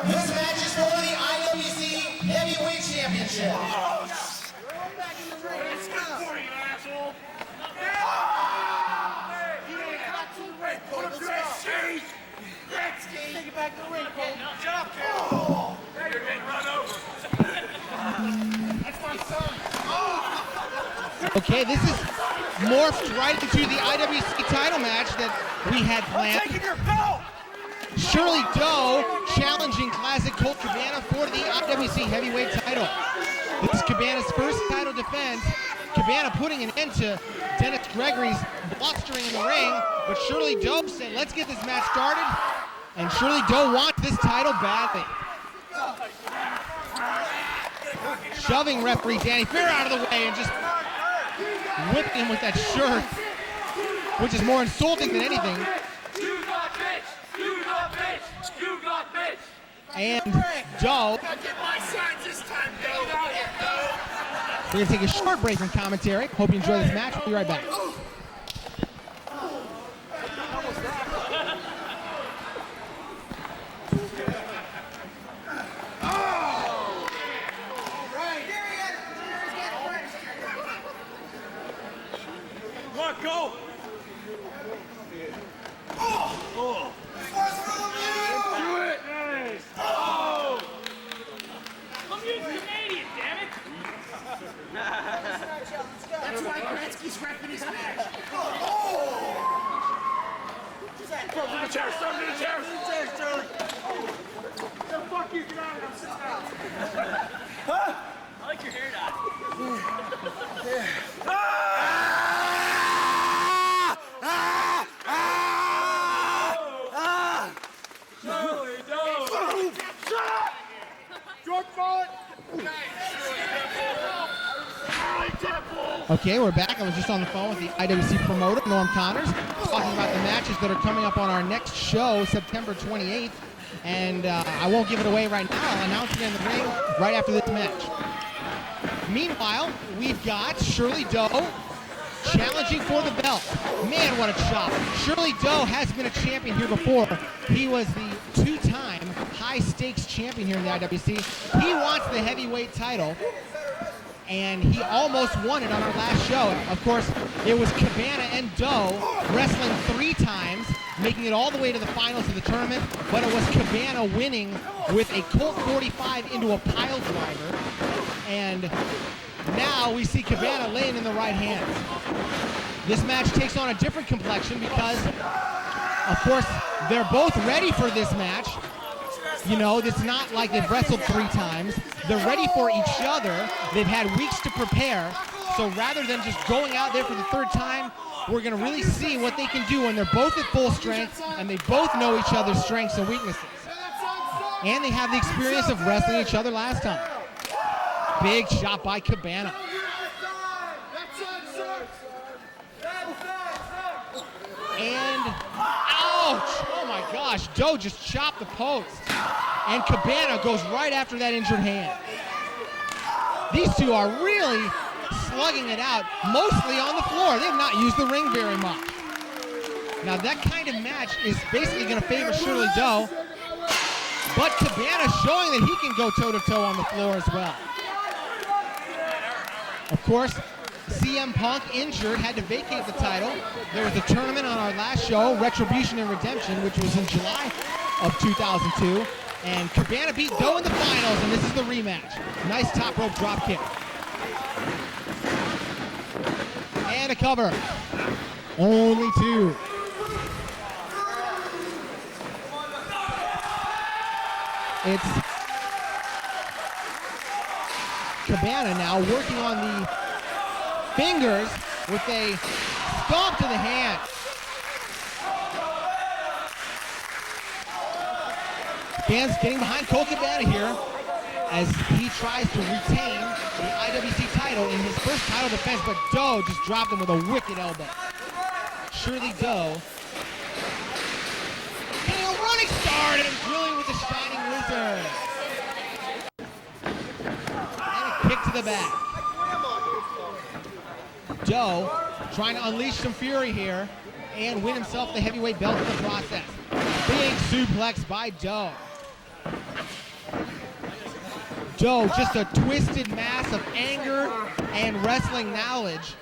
This match is for the IWC Heavyweight Championship. Take it back to the ring, Colt. Shut up, Colt. You're getting run over. That's my son. Okay, this is morphed right into the IWC title match that we had planned. Taking your belt. Shirley Doe challenging Classic Colt Cabana for the IWC Heavyweight title. This is Cabana's first title defense. Cabana putting an end to Dennis Gregory's blustering in the ring, but Shirley Doe said, let's get this match started. And Shirley Doe wants this title badly. Shoving referee Danny Fair out of the way and just whipping him with that shirt, which is more insulting than anything. You got bitch. You got bitch. You got bitch. And Doe. We're going to take a short break from commentary. Hope you enjoy this match. We'll be right back. Come on, go. Oh. Do it. Nice. Oh. I'm using Canadian, damn it. That's why Gretzky's repping his match. Go to the chair, start to the chair. Charlie. The fuck you, get out of here, sit down. Huh? I like your hair Charlie, don't. Shut up! Drunk bullet! Okay, we're back. I was just on the phone with the IWC promoter, Norm Connors, talking about the matches that are coming up on our next show, September 28th. And I won't give it away right now. I'll announce it in the ring right after this match. Meanwhile, we've got Shirley Doe challenging for the belt. Man, what a chop. Shirley Doe has been a champion here before. He was the two-time high-stakes champion here in the IWC. He wants the heavyweight title, and he almost won it on our last show. Of course, it was Cabana and Doe wrestling 3 times, making it all the way to the finals of the tournament, but it was Cabana winning with a Colt 45 into a pile driver, and now we see Cabana laying in the right hands. This match takes on a different complexion because, of course, they're both ready for this match. You know, it's not like they've wrestled 3 times. They're ready for each other. They've had weeks to prepare. So rather than just going out there for the 3rd time, we're going to really see what they can do when they're both at full strength and they both know each other's strengths and weaknesses. And they have the experience of wrestling each other last time. Big shot by Cabana. And ouch! Oh my gosh, Doe just chopped the post. And Cabana goes right after that injured hand. These two are really slugging it out, mostly on the floor. They've not used the ring very much. Now that kind of match is basically going to favor Shirley Doe, but Cabana showing that he can go toe-to-toe on the floor as well. Of course, CM Punk injured, had to vacate the title. There was a tournament on our last show, Retribution and Redemption, which was in July of 2002. And Cabana beat Doe in the finals, and this is the rematch. Nice top rope drop kick. And a cover. Only two. It's Cabana now working on the fingers with a stomp to the hand. Caban's getting behind Colt Cabana here as he tries to retain the IWC title in his first title defense, but Doe just dropped him with a wicked elbow. Shirley Doe getting a running start and drilling with the Shining Wizard. And a kick to the back. Doe trying to unleash some fury here and win himself the heavyweight belt in the process. Big suplex by Doe. Doe, just a twisted mass of anger and wrestling knowledge.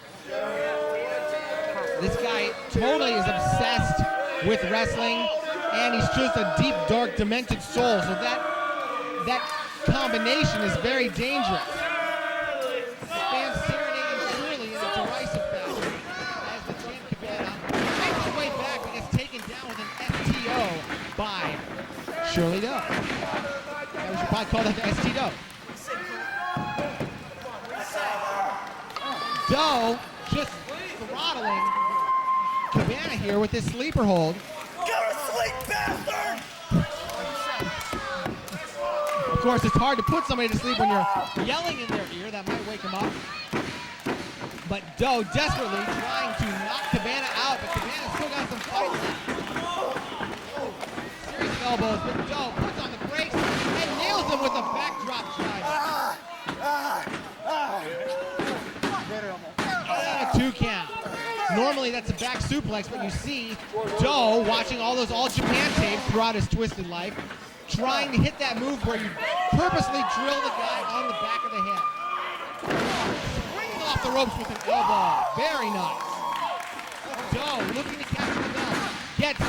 This guy totally is obsessed with wrestling, and he's just a deep, dark, demented soul. So that combination is very dangerous. Fans serenading Shirley in a derisive fashion as the champ Cabana makes his way back and gets taken down with an STO by Shirley Doe. We should probably call that the ST Doe. Doe just throttling Cabana here with his sleeper hold. Go to sleep, bastard! Of course, it's hard to put somebody to sleep when you're yelling in their ear. That might wake them up. But Doe desperately trying to knock Cabana out, but Cabana still got some fight left. Series of elbows, but Doe puts on the brakes and nails him with a backdrop driver. And a 2 count. Normally that's a back suplex, but you see Doe watching all those All Japan tapes throughout his twisted life, trying to hit that move where you purposely drill the guy on the back of the head. Springs off the ropes with an elbow. Very nice. Doe looking to capture the belt. Gets 2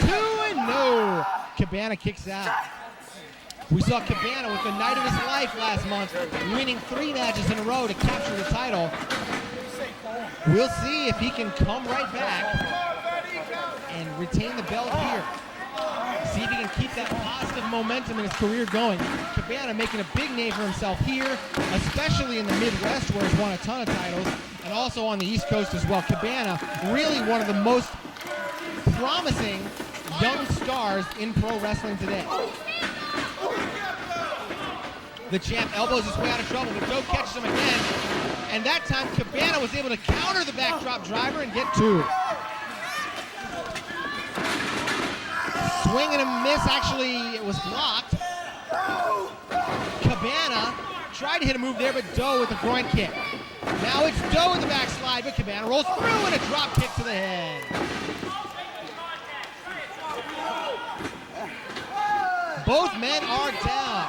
and no. Cabana kicks out. We saw Cabana with the night of his life last month, winning 3 matches in a row to capture the title. We'll see if he can come right back and retain the belt here. See if he can keep that positive momentum in his career going. Cabana making a big name for himself here, especially in the Midwest where he's won a ton of titles, and also on the East Coast as well. Cabana, really one of the most promising young stars in pro wrestling today. The champ elbows his way out of trouble, but Doe catches him again. And that time, Cabana was able to counter the backdrop driver and get 2. Swing and a miss. Actually, it was blocked. Cabana tried to hit a move there, but Doe with a groin kick. Now it's Doe in the backslide, but Cabana rolls through and a drop kick to the head. Both men are down.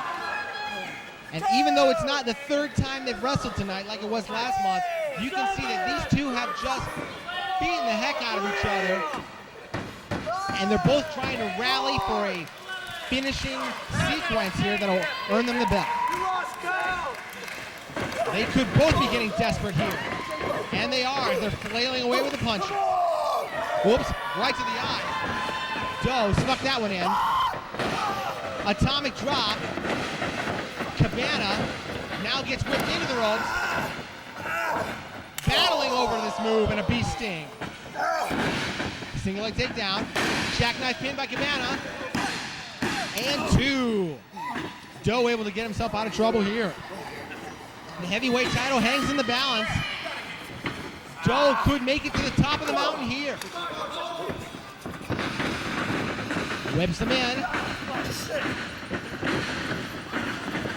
And even though it's not the 3rd time they've wrestled tonight like it was last month, you can see that these two have just beaten the heck out of each other. And they're both trying to rally for a finishing sequence here that'll earn them the belt. They could both be getting desperate here. And they are as they're flailing away with the punches. Whoops, right to the eye. Doe snuck that one in. Atomic drop. Cabana now gets whipped into the ropes. Battling over this move and a beast sting. Single leg takedown. Jackknife pin by Cabana. And 2. Doe able to get himself out of trouble here. The heavyweight title hangs in the balance. Joe could make it to the top of the mountain here. Whips him in.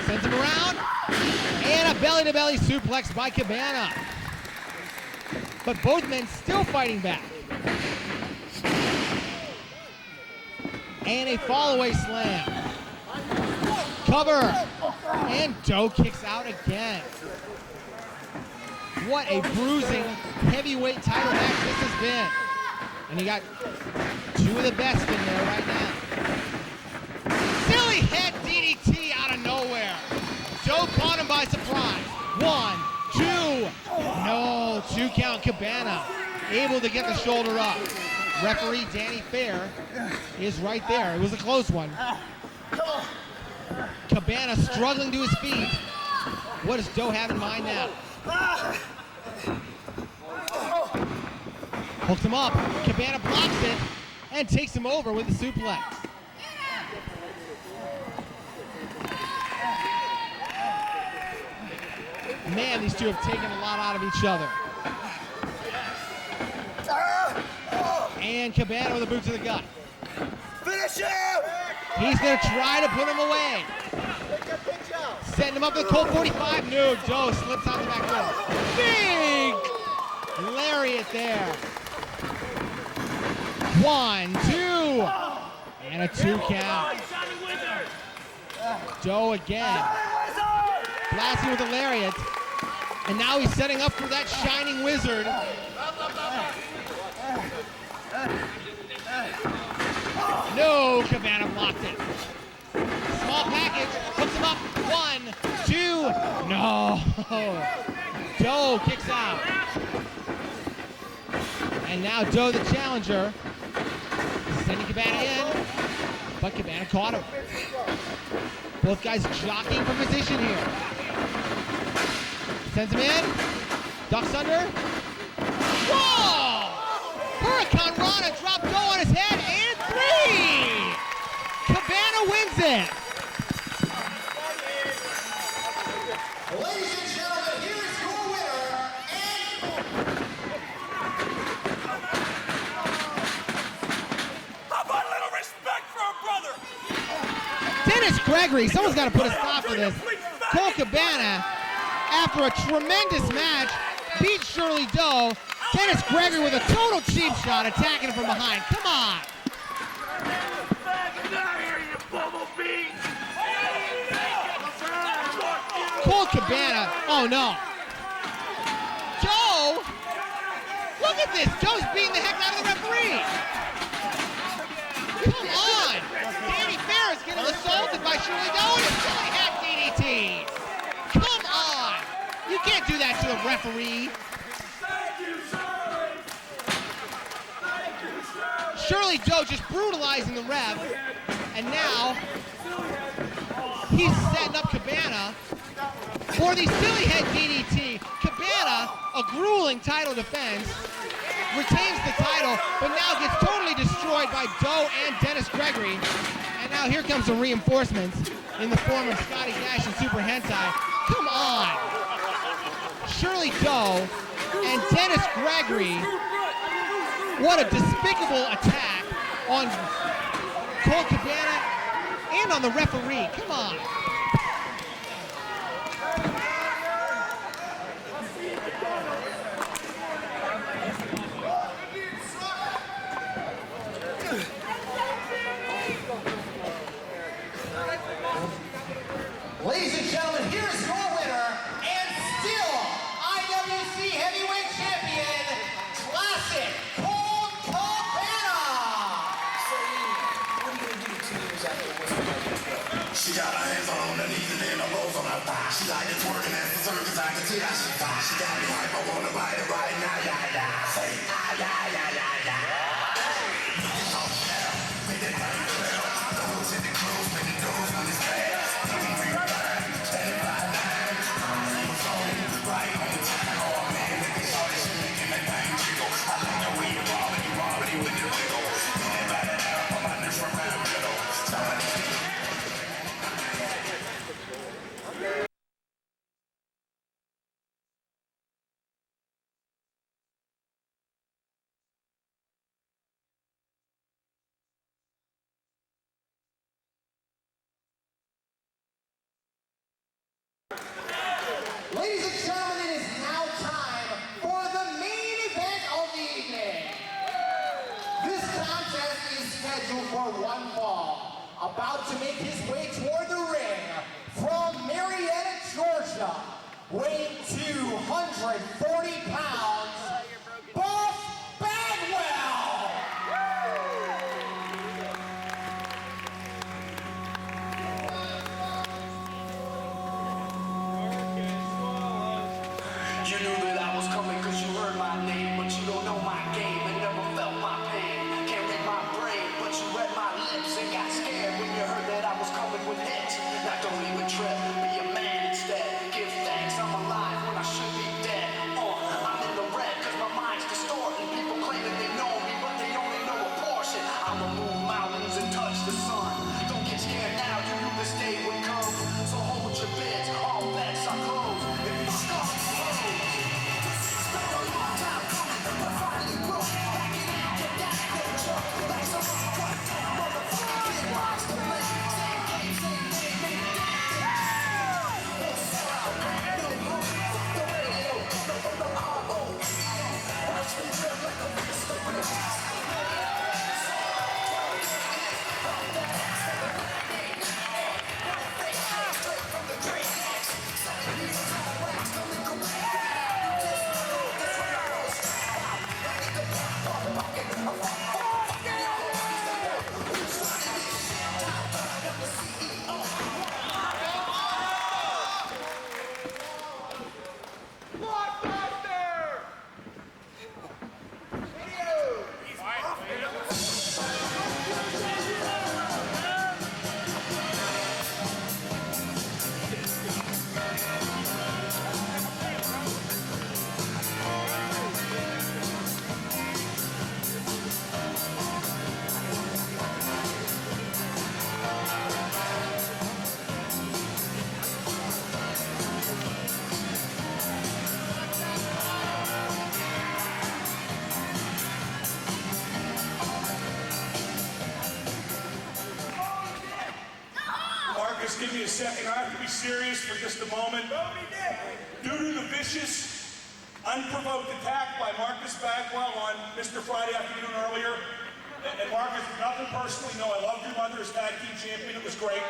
Sends him around. And a belly-to-belly suplex by Cabana. But both men still fighting back. And a fall-away slam. Cover. And Joe kicks out again. What a bruising heavyweight title match this has been. And you got two of the best in there right now. Silly head DDT out of nowhere. Joe caught him by surprise. 1, 2. No, 2 count. Cabana able to get the shoulder up. Referee Danny Fair is right there. It was a close one. Cabana struggling to his feet. What does Joe have in mind now? Hooks him up. Cabana blocks it and takes him over with the suplex. Man, these two have taken a lot out of each other. And Cabana with a boot to the gut. Finish him! He's going to try to put him away. Setting him up with a Colt 45. No, Joe slips out the back door. Big lariat there. 1, 2. And a 2 count. Joe again. Blasting with the lariat. And now he's setting up for that shining wizard. No, Cabana blocked it. Small package, hooks him up. 1, 2, no. Joe kicks out. And now Joe, the challenger, sending Cabana in, but Cabana caught him. Both guys jockeying for position here. Sends him in, ducks under. Whoa! Hurricane Rana dropped Joe on his head, and 3! Cabana wins it. Ladies and gentlemen, here is your winner, How about a little respect for our brother? Dennis Gregory, someone's got to put a stop to this. Colt Cabana, after a tremendous match, beat Shirley Doe. Dennis Gregory with a total cheap shot, attacking him from behind. Come on. Colt Cabana, oh no. Joe, look at this. Joe's beating the heck out of the referee. Come on. Danny Fair is getting assaulted by Shirley Doe and it's Shirley had DDT. Come on. You can't do that to a referee. Shirley Doe just brutalizing the ref. And now he's setting up Cabana for the silly head DDT. Cabana, a grueling title defense, retains the title, but now gets totally destroyed by Doe and Dennis Gregory. And now here comes the reinforcements in the form of Scottie, Gash, and Super Hentai. Come on. Shirley Doe and Dennis Gregory. What a despicable attack on Colt Cabana and on the referee. Come on. ladies and gentlemen, here is your winner, and still IWC Heavyweight Champion, Classic Colt Cabana. So, what are you gonna do 2 years after what's the She got her hands on her knees and then her rolls on her thigh. She like it twerking as the circus I can tell she fine. She got me hype, I wanna bite it right now, yeah, yeah. Say, ah, yeah, yeah, yeah, yeah. Make that thing clear. Those in the clothes, make the doors when it's bad. Ladies and gentlemen, it is now time for the main event of the evening. This contest is scheduled for one fall. About to make his way toward the ring from Marietta, Georgia, weighing 240 pounds, Buff Bagwell. You knew that I was coming cause you heard my name, but you don't know my game and never felt my pain. Can't read my brain, but you read my lips and got scared when you heard that I was coming with hits. Now don't even trip, be a man instead. Give thanks, I'm alive when I should be dead. I'm in the red cause my mind's distorting. People claiming they know me, but they only know a portion. I'ma move mountains and touch the sun. Don't get scared now, you knew this day would come. So hold your bids, all bets are closed. If you start to Marcus, give me a second. I have to be serious for just a moment. Due to the vicious, unprovoked attack by Marcus Bagwell on Mr. Friday afternoon earlier, and Marcus, nothing personally, no, I loved your mother as tag team champion, it was great.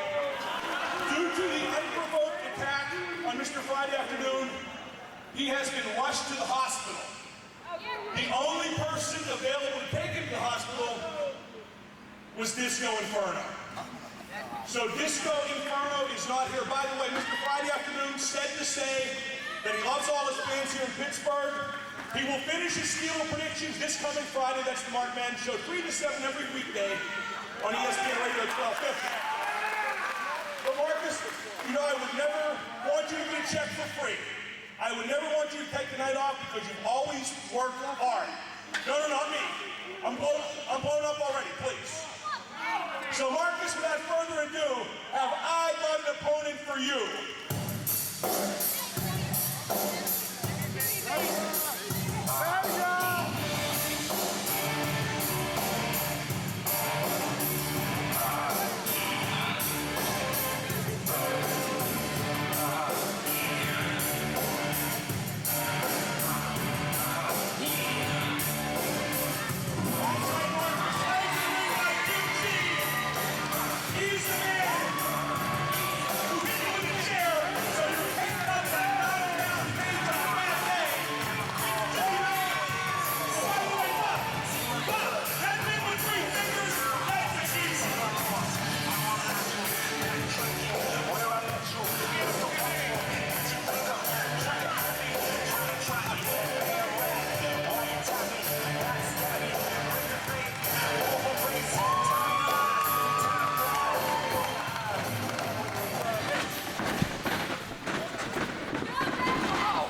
Due to the unprovoked attack on Mr. Friday afternoon, he has been rushed to the hospital. The only person available to take him to the hospital was Disco Inferno. So Disco Inferno is not here. By the way, Mr. Friday afternoon said to say that he loves all his fans here in Pittsburgh. He will finish his Steeler predictions this coming Friday. That's the Mark Madden Show, 3 to 7 every weekday on ESPN Radio 1250. But Marcus, you know I would never want you to get a check for free. I would never want you to take the night off because you've always worked hard. No, not me. I'm blown up already, please. So Marcus, without further ado, have I got an opponent for you?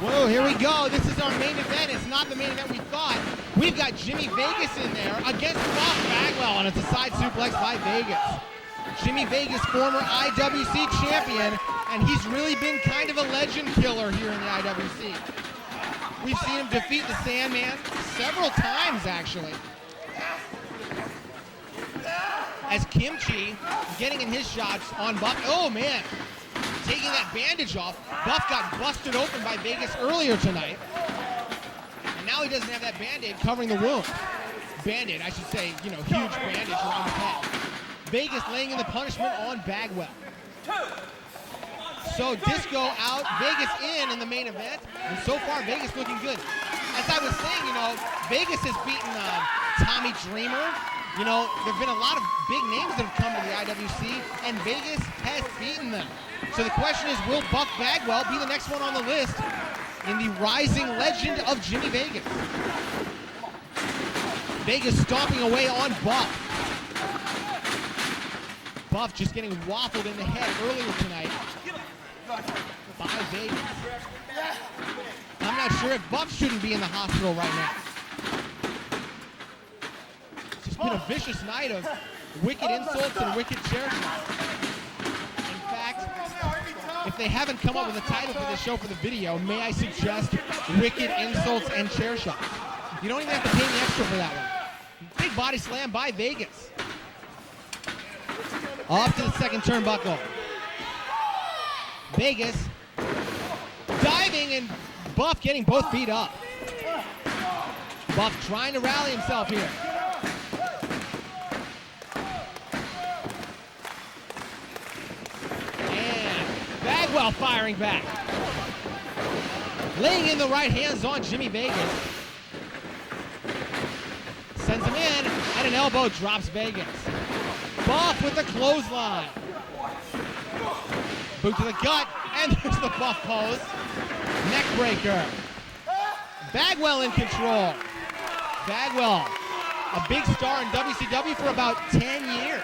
Whoa, here we go. This is our main event. It's not the main event we thought. We've got Jimmy Vegas in there against Buff Bagwell, and it's a side suplex by Vegas. Jimmy Vegas, former IWC champion, and he's really been kind of a legend killer here in the IWC. We've seen him defeat the Sandman several times, actually. As Kimchi getting in his shots on Buff. Oh, man. taking that bandage off. Buff got busted open by Vegas earlier tonight. And now he doesn't have that Band-Aid covering the wound. Band-Aid, I should say, you know, huge bandage around his head. Vegas laying in the punishment on Bagwell. So Disco out, Vegas in the main event, and so far Vegas looking good. As I was saying, you know, Vegas has beaten Tommy Dreamer. You know, there have been a lot of big names that have come to the IWC, and Vegas has beaten them. So the question is, will Buff Bagwell be the next one on the list in the rising legend of Jimmy Vegas? Vegas stomping away on Buff. Buff just getting waffled in the head earlier tonight by Vegas. I'm not sure if Buff shouldn't be in the hospital right now. It's just been a vicious night of wicked insults and wicked chair shots. In fact, if they haven't come up with a title for this show for the video, may I suggest wicked insults and chair shots. You don't even have to pay me extra for that one. Big body slam by Vegas. Off to the second turnbuckle. Vegas diving and Buff getting both feet up. Buff trying to rally himself here. And Bagwell firing back. Laying in the right hands on Jimmy Vegas. Sends him in, and an elbow drops Vegas. Buff with the clothesline. Boot to the gut, and there's the Buff pose. Neck breaker. Bagwell in control. Bagwell, a big star in WCW for about 10 years.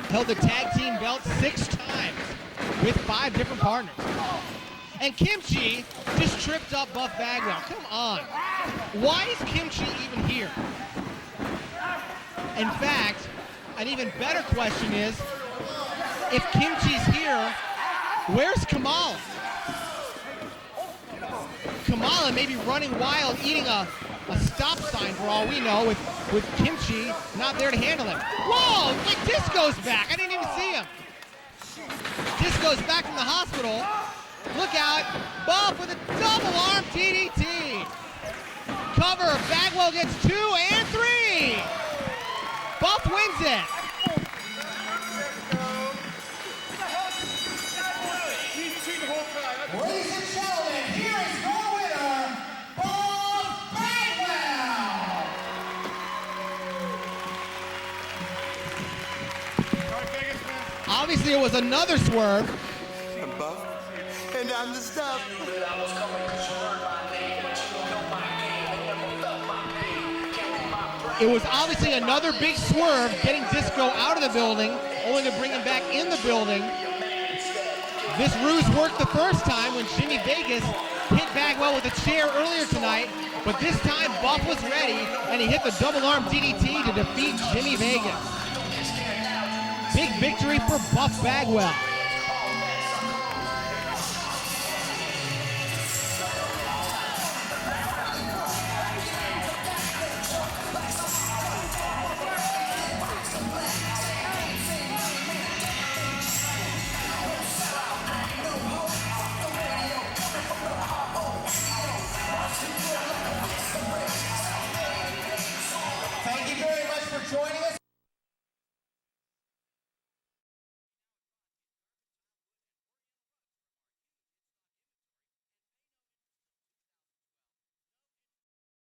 Held the tag team belt 6 times with 5 different partners. And Kimchi just tripped up Buff Bagwell. Come on. Why is Kimchi even here? In fact, an even better question is, if Kimchi's here, where's Kamala? Kamala may be running wild, eating a stop sign for all we know, with Kimchi not there to handle him. Whoa, like Disco's back. I didn't even see him. Disco's back from the hospital. Look out, Buff with a double arm DDT. Cover, Bagwell gets 2 and 3. Buff wins it. Ladies and gentlemen, here is your winner, Buff Bagwell. Obviously, it was another swerve. I'm Buff, and I'm the stuff. It was obviously another big swerve, getting Disco out of the building, only to bring him back in the building. This ruse worked the first time when Jimmy Vegas hit Bagwell with a chair earlier tonight, but this time Buff was ready, and he hit the double arm DDT to defeat Jimmy Vegas. Big victory for Buff Bagwell. Thank you very much for joining us.